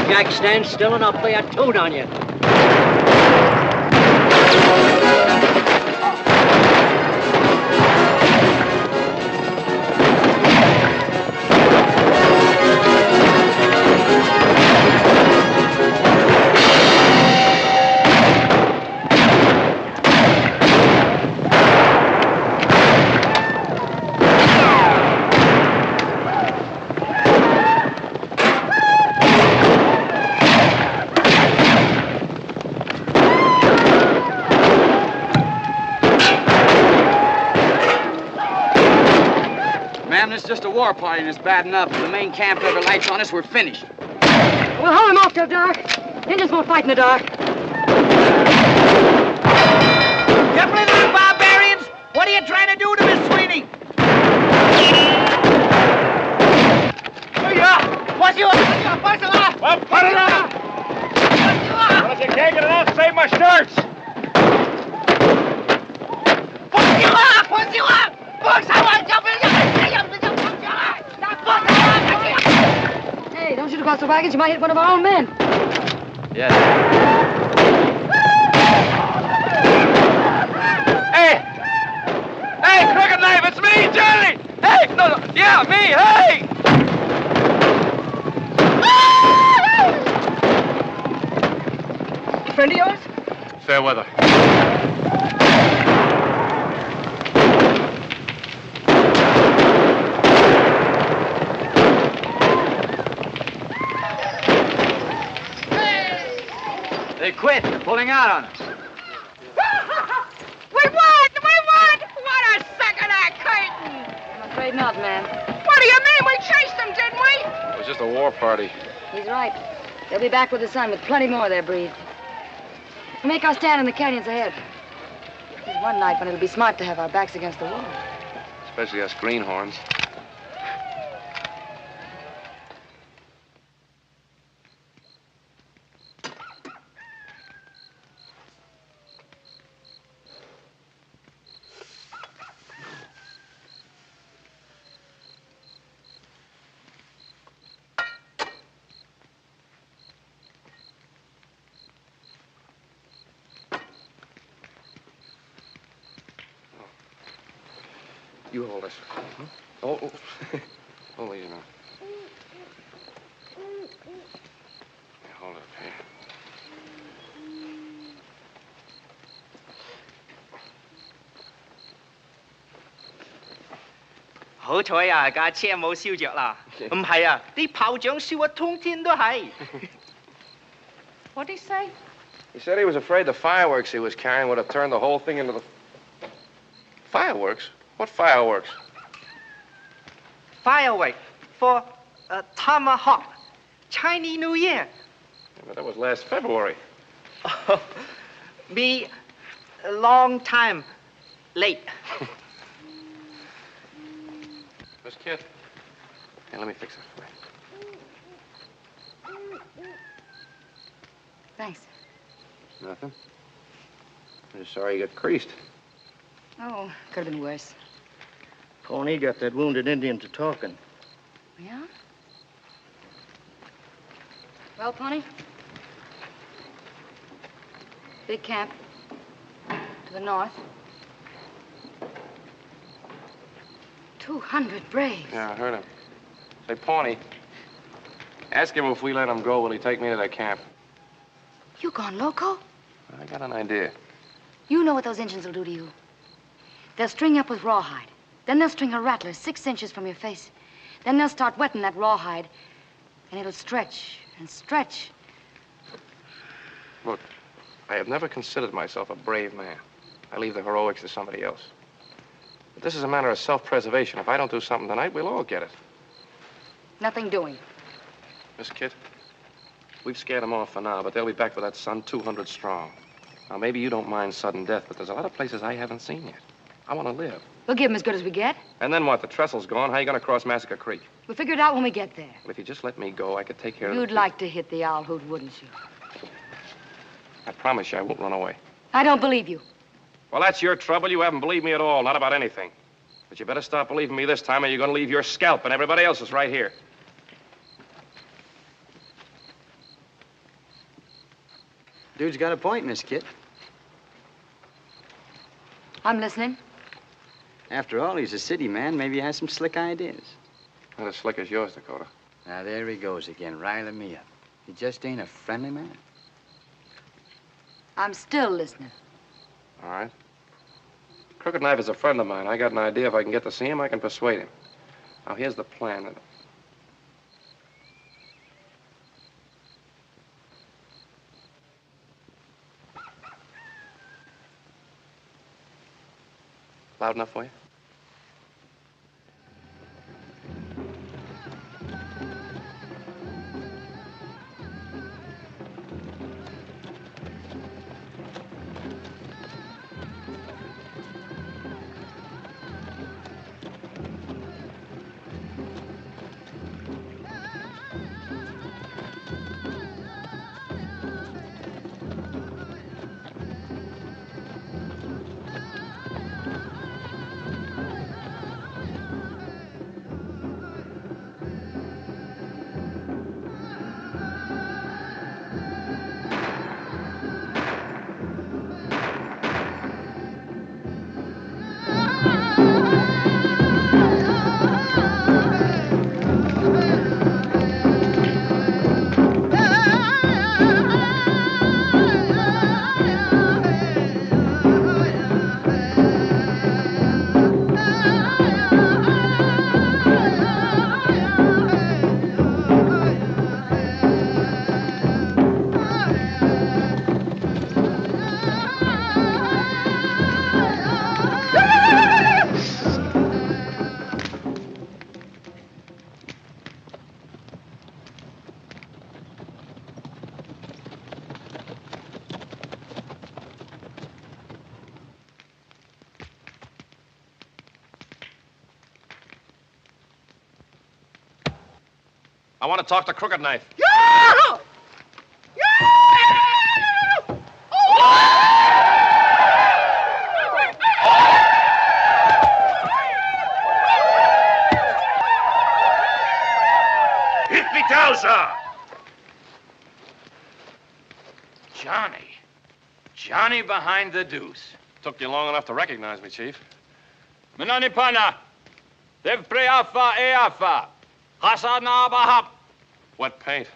Jack, stand still and I'll play a tune on you. just a war party and it's bad enough. If the main camp ever lights on us, we're finished. We'll hold them off till dark. Indians won't fight in the dark. Careful, little barbarians! What are you trying to do to Miss Sweeney? What's you? What's you? Well, put it up! Well, if you can't get it off, save my shirts! What's you up? What's you up? Hey, don't shoot across the wagons. You might hit one of our own men. Yes. Hey, Crooked Knife, it's me, Johnny! Hey, no, yeah, me, hey! Friend of yours? Fair weather. They quit. They're pulling out on us. We won! We won! What a suck of that curtain! I'm afraid not, ma'am. What do you mean? We chased them, didn't we? It was just a war party. He's right. They'll be back with the sun with plenty more of their breed. We'll make our stand in the canyons ahead. There's one night when it'll be smart to have our backs against the wall. Especially us greenhorns. You hold this. Oh, oh, easy now. Hold it up here. Hảo彩啊，架車冇燒着啦。唔係啊，啲炮仗燒啊，通天都係。What'd he say? He said he was afraid the fireworks he was carrying would have turned the whole thing into the... Fireworks? What fireworks? Firework for Tomahawk, Chinese New Year. Yeah, but that was last February. Be a long time late. Miss Kit. Here, let me fix it for you. Thanks. Nothing. I'm just sorry you got creased. Oh, could have been worse. Pony got that wounded Indian to talking. Yeah? Well, Pony? Big camp. To the north. 200 braves. Yeah, I heard him. Say, Pawnee, ask him if we let him go, will he take me to that camp? You gone loco? I got an idea. You know what those Indians will do to you. They'll string you up with rawhide. Then they'll string a rattler 6 inches from your face. Then they'll start wetting that rawhide, and it'll stretch and stretch. Look, I have never considered myself a brave man. I leave the heroics to somebody else. But this is a matter of self-preservation. If I don't do something tonight, we'll all get it. Nothing doing. Miss Kit, we've scared them off for now, but they'll be back with that sun 200 strong. Now, maybe you don't mind sudden death, but there's a lot of places I haven't seen yet. I want to live. We'll give them as good as we get. And then what? The trestle's gone. How are you going to cross Massacre Creek? We'll figure it out when we get there. Well, if you just let me go, I could take care of it. You'd like to hit the owl hoot, wouldn't you? I promise you I won't run away. I don't believe you. Well, that's your trouble. You haven't believed me at all, not about anything. But you better stop believing me this time or you're going to leave your scalp and everybody else's right here. Dude's got a point, Miss Kit. I'm listening. After all, he's a city man. Maybe he has some slick ideas. Not as slick as yours, Dakota. Now, there he goes again, riling me up. He just ain't a friendly man. I'm still listening. All right. Crooked Knife is a friend of mine. I got an idea. If I can get to see him, I can persuade him. Now, here's the plan. Loud enough for you? want to talk to Crooked Knife. Yoo-hoo! Hit me down, sir. Johnny behind the deuce. Took you long enough to recognize me, Chief. Menani pana. Dev preafa eafa. Hasana bahap. Wet paint.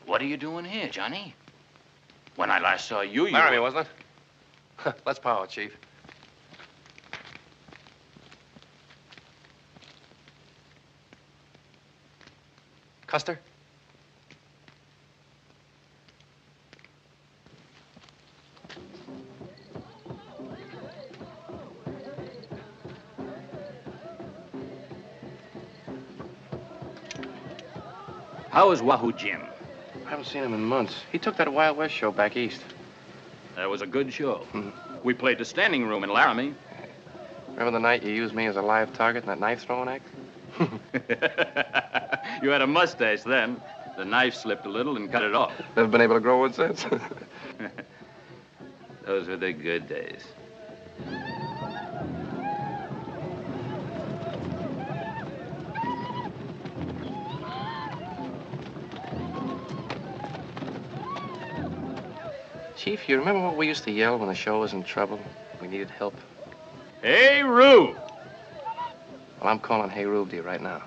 What are you doing here, Johnny? When I last saw you, Laramie, wasn't it? Let's power, Chief. Custer? How is Wahoo Jim? I haven't seen him in months. He took that Wild West show back east. That was a good show. We played the standing room in Laramie. Remember the night you used me as a live target in that knife throwing act? You had a mustache then. The knife slipped a little and cut it off. Never been able to grow one since. Those were the good days. Chief, you remember what we used to yell when the show was in trouble? We needed help. Hey, Rube! Well, I'm calling Hey Rube to you right now.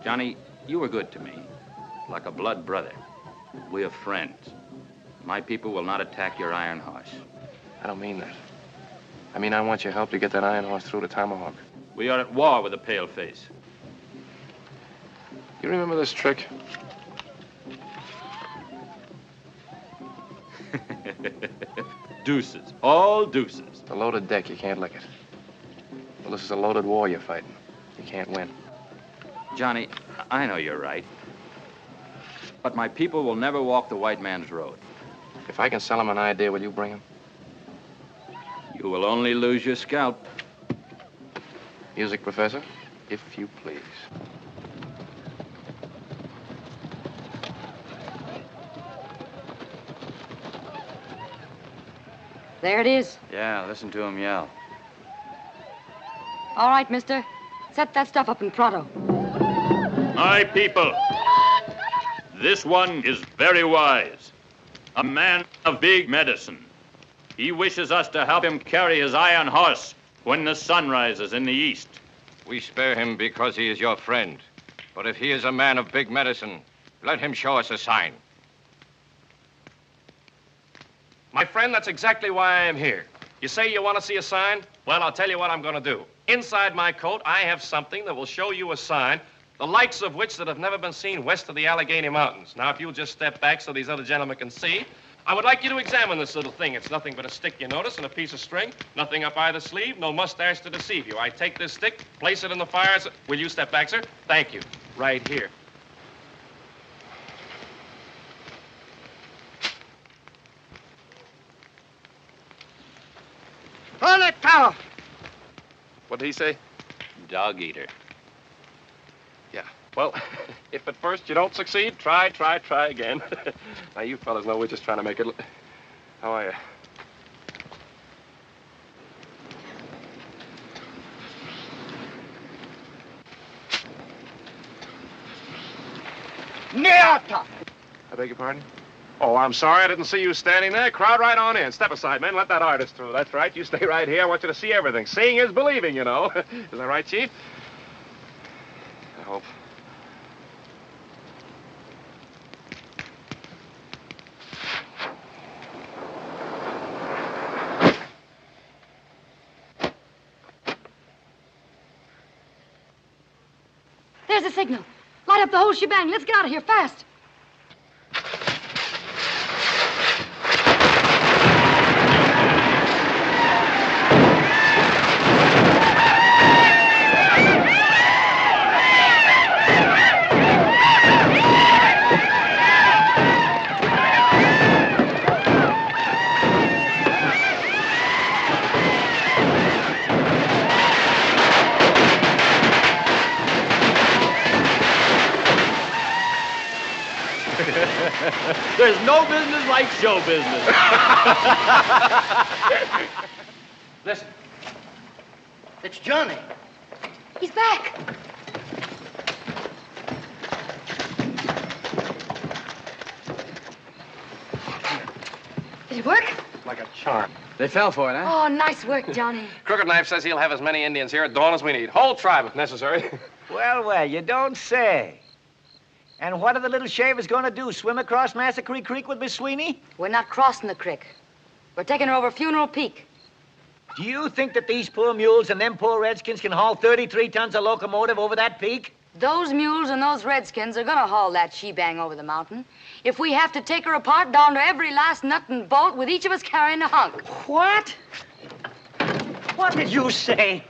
Johnny, you were good to me. Like a blood brother. We are friends. My people will not attack your iron horse. I don't mean that. I mean, I want your help to get that iron horse through to Tomahawk. We are at war with the paleface. You remember this trick? Deuces. All deuces. It's a loaded deck. You can't lick it. Well, this is a loaded war you're fighting. You can't win. Johnny, I know you're right. But my people will never walk the white man's road. If I can sell him an idea, will you bring him? You will only lose your scalp. Music, Professor, if you please. There it is. Yeah, listen to him yell. All right, mister. Set that stuff up in pronto. My people, this one is very wise. A man of big medicine. He wishes us to help him carry his iron horse when the sun rises in the east. We spare him because he is your friend. But if he is a man of big medicine, let him show us a sign. My friend, that's exactly why I am here. You say you want to see a sign? Well, I'll tell you what I'm going to do. Inside my coat, I have something that will show you a sign, the likes of which that have never been seen west of the Allegheny Mountains. Now, if you'll just step back so these other gentlemen can see, I would like you to examine this little thing. It's nothing but a stick, you notice, and a piece of string. Nothing up either sleeve, no mustache to deceive you. I take this stick, place it in the fire. Will you step back, sir? Thank you. Right here. Hold that towel. What did he say? Dog eater. Yeah. Well, if at first you don't succeed, try again. Now, you fellas know we're just trying to make it... How are you? Neata. I beg your pardon? Oh, I'm sorry. I didn't see you standing there. Crowd right on in. Step aside, men. Let that artist through. That's right. You stay right here. I want you to see everything. Seeing is believing, you know. Is that right, Chief? I hope. There's a signal. Light up the whole shebang. Let's get out of here fast. There's no business like show business. Listen. It's Johnny. He's back. Did it work? Like a charm. They fell for it, huh? Oh, nice work, Johnny. Crooked Knife says he'll have as many Indians here at dawn as we need. Whole tribe, if necessary. Well, well, you don't say. And what are the little shavers going to do? Swim across Massacre Creek with Miss Sweeney? We're not crossing the creek. We're taking her over Funeral Peak. Do you think that these poor mules and them poor redskins can haul 33 tons of locomotive over that peak? Those mules and those redskins are gonna haul that shebang over the mountain. If we have to take her apart down to every last nut and bolt with each of us carrying a hunk. What? What did you say?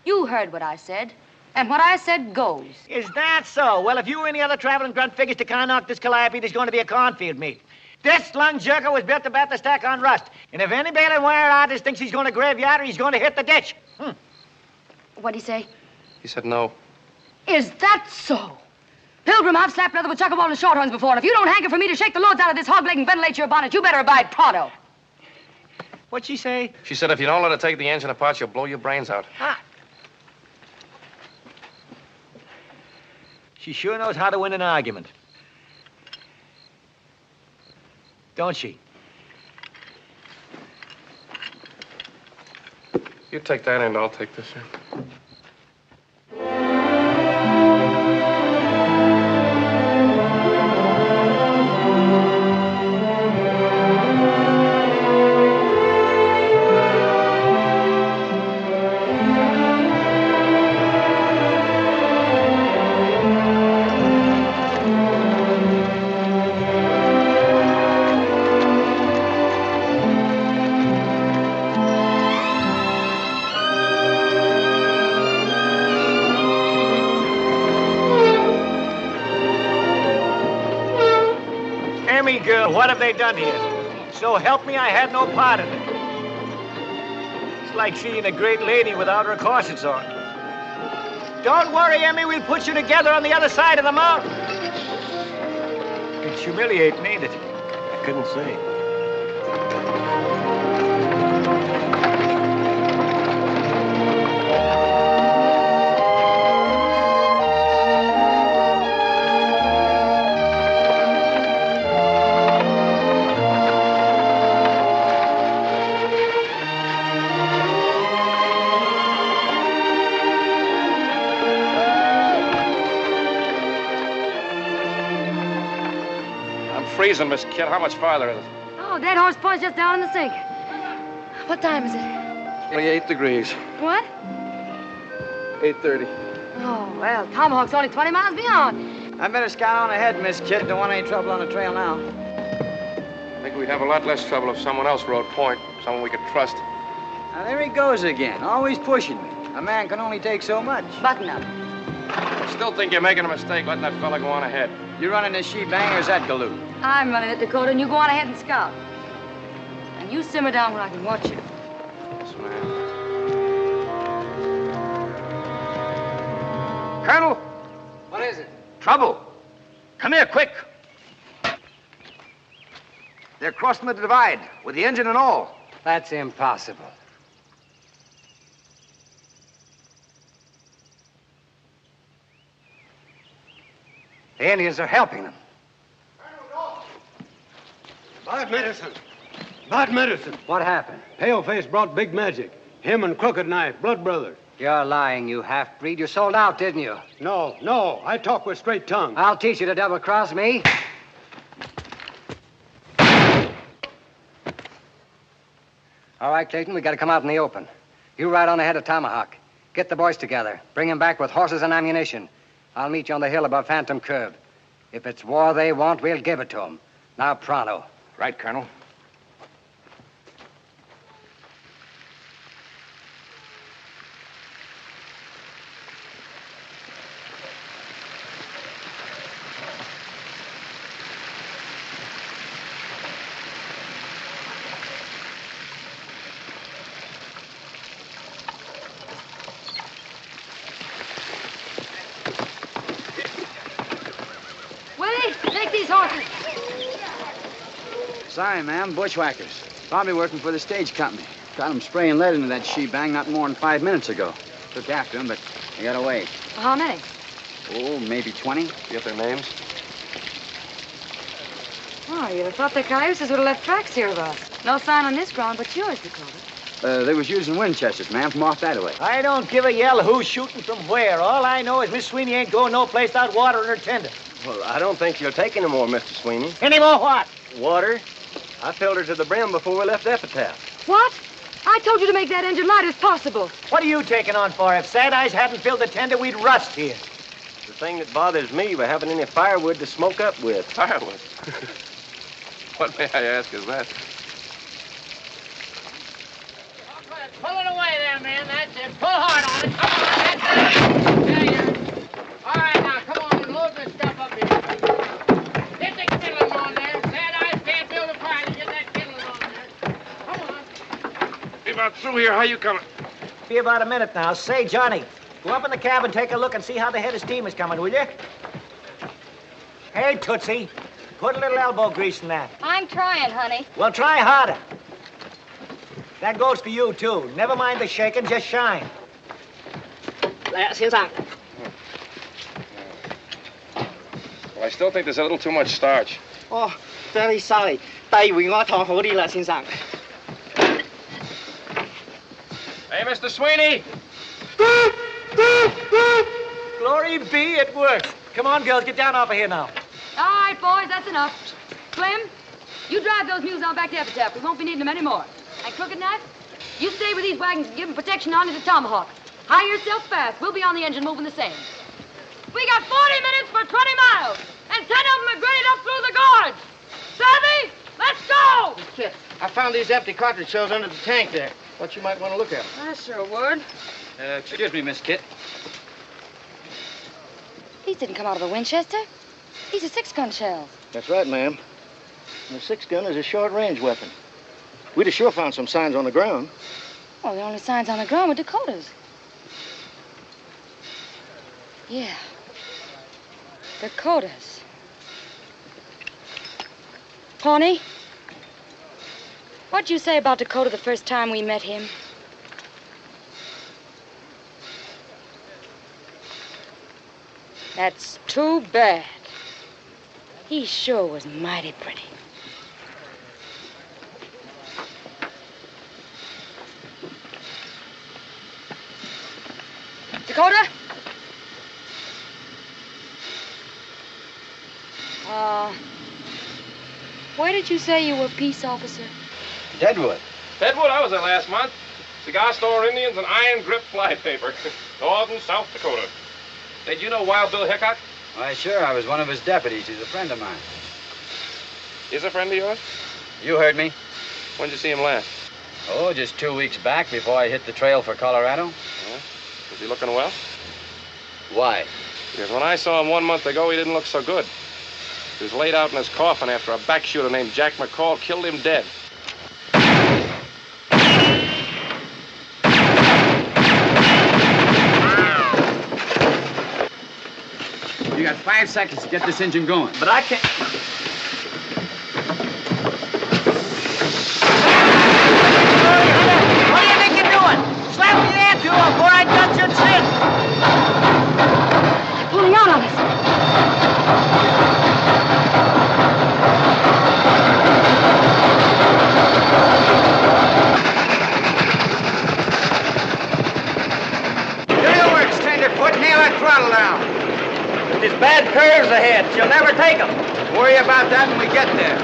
You heard what I said. And what I said goes. Is that so? Well, if you or any other traveling grunt figures to knock this calliope, there's going to be a cornfield meet. This lung jerker was built to bat the stack on rust. And if any bailing wire artist thinks he's going to graveyard her, he's going to hit the ditch. What'd he say? He said no. Is that so? Pilgrim, I've slapped leather with chuckaball and shorthorns before, and if you don't hanker for me to shake the loads out of this hog leg and ventilate your bonnet, you better abide pronto. What'd she say? She said if you don't let her take the engine apart, she'll blow your brains out. Ah. She sure knows how to win an argument. Don't she? You take that end, I'll take this end. Girl, what have they done here? So help me, I had no part in it. It's like seeing a great lady without her corsets on. Don't worry, Emmy, we'll put you together on the other side of the mountain. It's humiliating, ain't it? I couldn't say. Freezing, Miss Kid. How much farther is it? Oh, that horse point's just down in the sink. What time is it? 28 degrees. What? 8:30. Oh, well, Tomahawk's only 20 miles beyond. I better scout on ahead, Miss Kid. Don't want any trouble on the trail now. I think we'd have a lot less trouble if someone else rode point, someone we could trust. Now, there he goes again, always pushing me. A man can only take so much. Button up. I still think you're making a mistake letting that fella go on ahead. You running this shebang or is that Calhoun? I'm running it, Dakota, and you go on ahead and scout. And you simmer down where I can watch you. Yes, ma'am. Colonel! What is it? Trouble. Come here, quick. They're crossing the divide with the engine and all. That's impossible. The Indians are helping them. Bad medicine. Bad medicine. What happened? Paleface brought big magic. Him and Crooked Knife, blood brothers. You're lying, you half-breed. You sold out, didn't you? No. I talk with straight tongue. I'll teach you to double-cross me. All right, Clayton, we got to come out in the open. You ride on ahead of Tomahawk. Get the boys together. Bring them back with horses and ammunition. I'll meet you on the hill above Phantom Curve. If it's war they want, we'll give it to them. Now, pronto. Right, Colonel. Willie, take these horses. Sorry, ma'am. Bushwhackers. Probably working for the stage company. Got them spraying lead into that she-bang not more than 5 minutes ago. Took after them, but they got away. How many? Oh, maybe 20. You get their names? Oh, you'd have thought the cayuses would have left tracks here of us. No sign on this ground but yours, Dakota. They was using Winchesters, ma'am, from off that way. I don't give a yell who's shooting from where. All I know is Miss Sweeney ain't going no place without water in her tender. Well, I don't think you'll take any more, Mr. Sweeney. Any more what? Water? I filled her to the brim before we left Epitaph. What? I told you to make that engine light as possible. What are you taking on for? If Sad Eyes hadn't filled the tender, we'd rust here. The thing that bothers me, we haven't any firewood to smoke up with. Firewood? What, may I ask, is that? Pull it away there, man. That's it. Pull hard on it. Come on. That's it. There you are. All right, now, come on and load this stuff up here. Get the kindling on there. Sad Eyes can't build a fire to get that kindling on there. Come on. Be about through here. How you coming? Be about a minute now. Say, Johnny, go up in the cab and take a look and see how the head of steam is coming, will you? Hey, Tootsie, put a little elbow grease in that. I'm trying, honey. Well, try harder. That goes for you, too. Never mind the shaking, just shine. 来，先生。 Well, I still think there's a little too much starch. Oh, very sorry. 第二回我糖好啲啦，先生。 Hey, Mr. Sweeney! Glory be, it works. Come on, girls, get down off of here now. All right, boys, that's enough. Clem, you drive those mules on back to Epitaph. We won't be needing them anymore. And Crooked Knife, you stay with these wagons and give them protection on into Tomahawk. Hire yourself fast. We'll be on the engine moving the same. We got 40 minutes for 20 miles, and 10 of them are graded up through the gorge. Savvy? Let's go! Shit. I found these empty cartridge shells under the tank there. Thought you might want to look at them. I sure would. Excuse me, Miss Kit. These didn't come out of a Winchester. These are 6-gun shells. That's right, ma'am. And the 6-gun is a short-range weapon. We'd have sure found some signs on the ground. Well, the only signs on the ground were Dakota's. Yeah. Dakota's. Pawnee, what'd you say about Dakota the first time we met him? That's too bad. He sure was mighty pretty. Dakota? Where did you say you were peace officer? Deadwood. Deadwood, I was there last month. Cigar store Indians and iron grip flypaper. Northern South Dakota. Hey, do you know Wild Bill Hickok? Why, sure. I was one of his deputies. He's a friend of mine. He's a friend of yours? You heard me. When'd you see him last? Oh, just 2 weeks back before I hit the trail for Colorado. Yeah? Is he looking well? Why? Because when I saw him 1 month ago, he didn't look so good. He was laid out in his coffin after a back shooter named Jack McCall killed him dead. You got 5 seconds to get this engine going. But I can't... What do you think you're doing? Slap me the hand to him before I touch your chin. They're pulling out on us. Do your work, stranger. Put nail that throttle down. There's bad curves ahead. You'll never take them. Worry about that when we get there.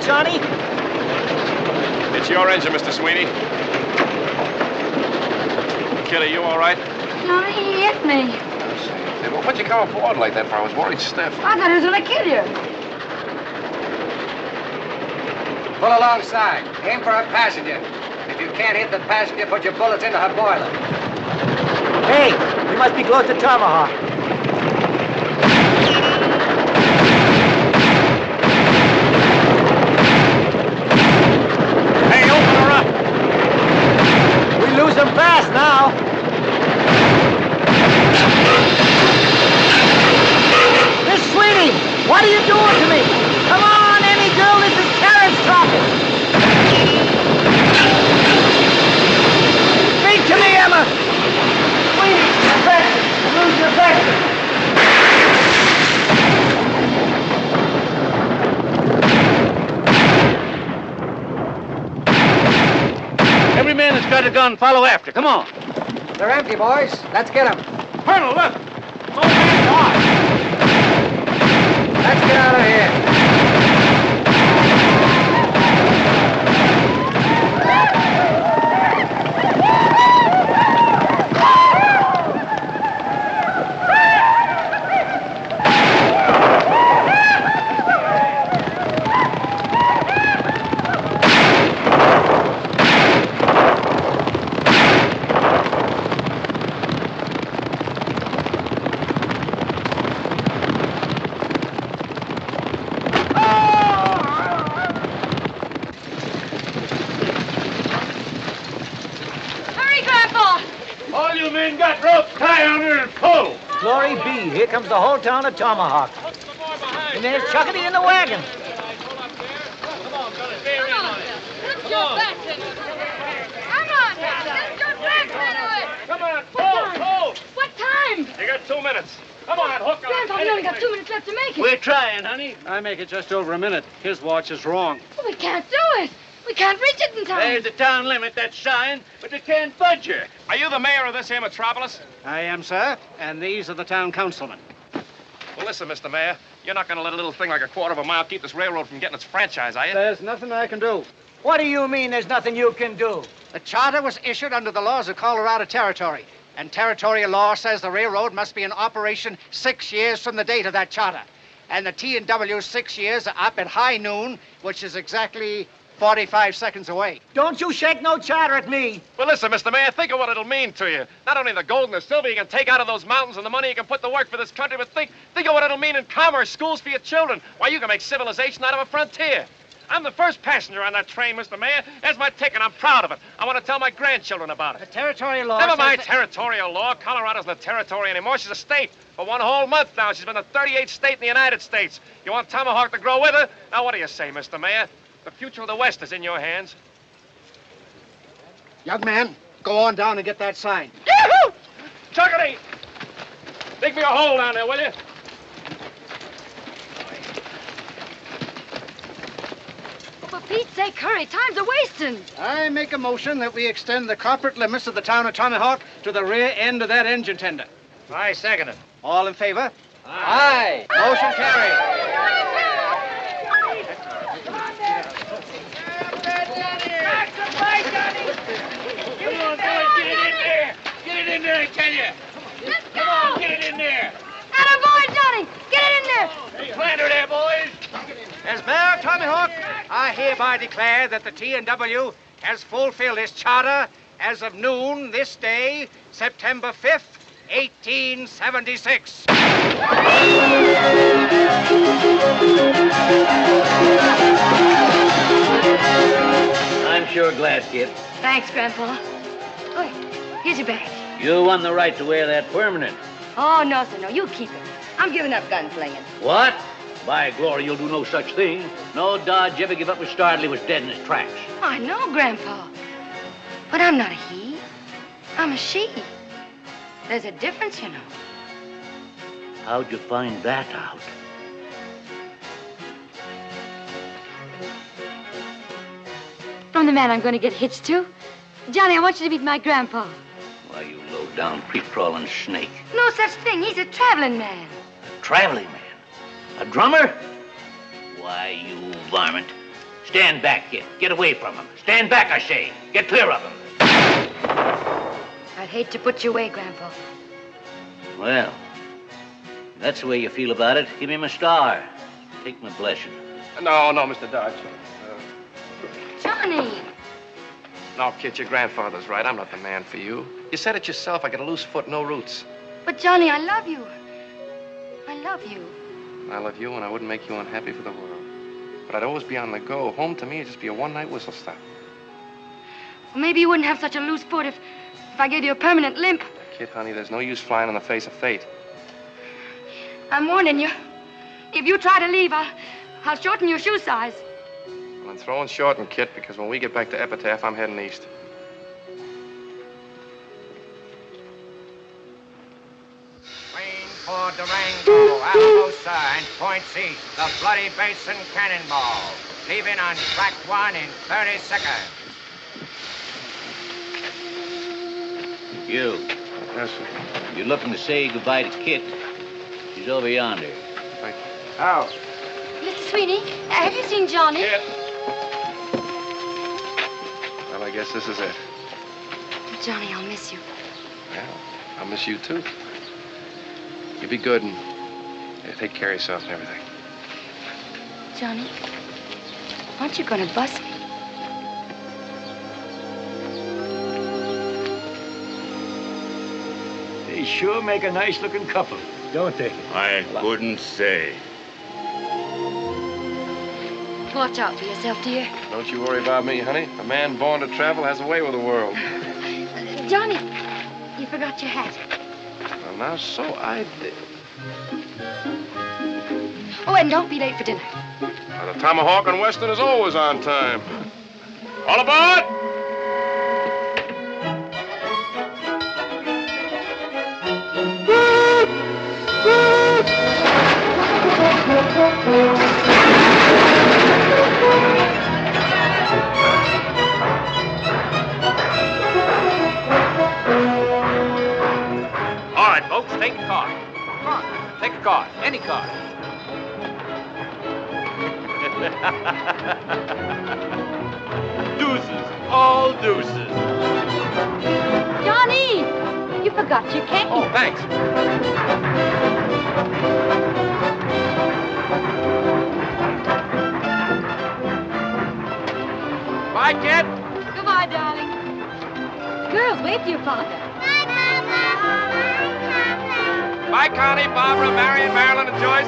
Johnny? It's your engine, Mr. Sweeney. Kitty, you all right? No, he hit me. Hey, well, what'd you come aboard like that for? I was worried stiff. I thought he was going to kill you. Pull alongside. Aim for her passenger. If you can't hit the passenger, put your bullets into her boiler. Hey, we must be close to Tomahawk. Hey, open her up. We lose them fast now. Miss Sweeney, what are you doing to me? Come on, Emmy girl, this is Terrence talking. Speak to me, Emma. Sweeney, Baxter, lose your Baxter. Every man that's got a gun, follow after. Come on. They're empty, boys. Let's get them. Colonel, look. Let's get out of here. Glory be, here comes the whole town of Tomahawk. And there's Chuckity in the wagon. Come on, lift your back into it. Come on, lift your back into it. Come on, pull. What time? You got 2 minutes. Come on, hook on. Grandpa, we only got 2 minutes left to make it. We're trying, honey. I make it just over a minute. His watch is wrong. Well, we can't do it. We can't reach it in time. There's the town limit, that sign, but they can't budge her. Are you the mayor of this here metropolis? I am, sir, and these are the town councilmen. Well, listen, Mr. Mayor, you're not going to let a little thing like a quarter of a mile keep this railroad from getting its franchise, are you? There's nothing I can do. What do you mean there's nothing you can do? The charter was issued under the laws of Colorado Territory, and territorial law says the railroad must be in operation 6 years from the date of that charter. And the T&W's 6 years are up at high noon, which is exactly 45 seconds away. Don't you shake no charter at me. Well, listen, Mr. Mayor, think of what it'll mean to you. Not only the gold and the silver you can take out of those mountains and the money you can put to work for this country, but think of what it'll mean in commerce, schools for your children. Why, you can make civilization out of a frontier. I'm the first passenger on that train, Mr. Mayor. There's my ticket. I'm proud of it. I want to tell my grandchildren about it. The territorial law Never says mind that... territorial law. Colorado's not a territory anymore. She's a state. For 1 whole month now, she's been the 38th state in the United States. You want Tomahawk to grow with her? Now, what do you say, Mr. Mayor? The future of the West is in your hands. Young man, go on down and get that sign. Yahoo! Chuckity! Dig me a hole down there, will you? For Pete's sake, hurry. Time's a-wasting. I make a motion that we extend the corporate limits of the town of Tomahawk to the rear end of that engine tender. I second it. All in favor? Aye. Motion carried. Get it in there, I tell you. Let's go. Come on, get it in there. Attaboy, Johnny. Get it in there. Plant her there, boys. As mayor of Tomahawk, I hereby declare that the T&W has fulfilled its charter as of noon this day, September 5th, 1876. I'm sure glad, kid. Thanks, Grandpa. Oh, here's your bag. You won the right to wear that permanent. Oh, no, sir, no. You keep it. I'm giving up gunslinging. What? By glory, you'll do no such thing. No Dodge ever give up with Starley was dead in his tracks. I know, Grandpa. But I'm not a he. I'm a she. There's a difference, you know. How'd you find that out? From the man I'm going to get hitched to. Johnny, I want you to meet my grandpa. Why, you low-down, creep-crawling snake. No such thing. He's a traveling man. A traveling man? A drummer? Why, you varmint. Stand back, kid. Get away from him. Stand back, I say. Get clear of him. I'd hate to put you away, Grandpa. Well, if that's the way you feel about it, give me my star. Take my blessing. No, Mr. Dodge. Johnny! No, kid, your grandfather's right. I'm not the man for you. You said it yourself. I got a loose foot, no roots. But, Johnny, I love you. I love you. I love you, and I wouldn't make you unhappy for the world. But I'd always be on the go. Home to me would just be a one-night whistle stop. Well, maybe you wouldn't have such a loose foot if I gave you a permanent limp. Kid, honey, there's no use flying in the face of fate. I'm warning you. If you try to leave, I'll shorten your shoe size. Well, I'm throwing short and Kit, because when we get back to Epitaph, I'm heading east. For Durango, Alamosa, and points east, the Bloody Basin Cannonball, leaving on track 1 in 30 seconds. You. Yes, sir. You're looking to say goodbye to Kit. She's over yonder. Thank you. How? Mr. Sweeney, have you seen Johnny? Kit. Well, I guess this is it. Johnny, I'll miss you. Yeah, I'll miss you, too. You be good and take care of yourself and everything. Johnny, aren't you going to bust me? They sure make a nice-looking couple, don't they? I couldn't say. Watch out for yourself, dear. Don't you worry about me, honey. A man born to travel has a way with the world. Johnny, you forgot your hat. Well, now, so I did. Oh, and don't be late for dinner. Now, the Tomahawk and Western is always on time. All aboard! All right, folks, take a car. Come on, take a car. Any car. Deuces, all deuces. Johnny, you forgot your cane. Oh, thanks. Bye, kid. Goodbye, darling. Girls, wait for your father. Bye, Connie, Barbara, Marion, Marilyn, and Joyce.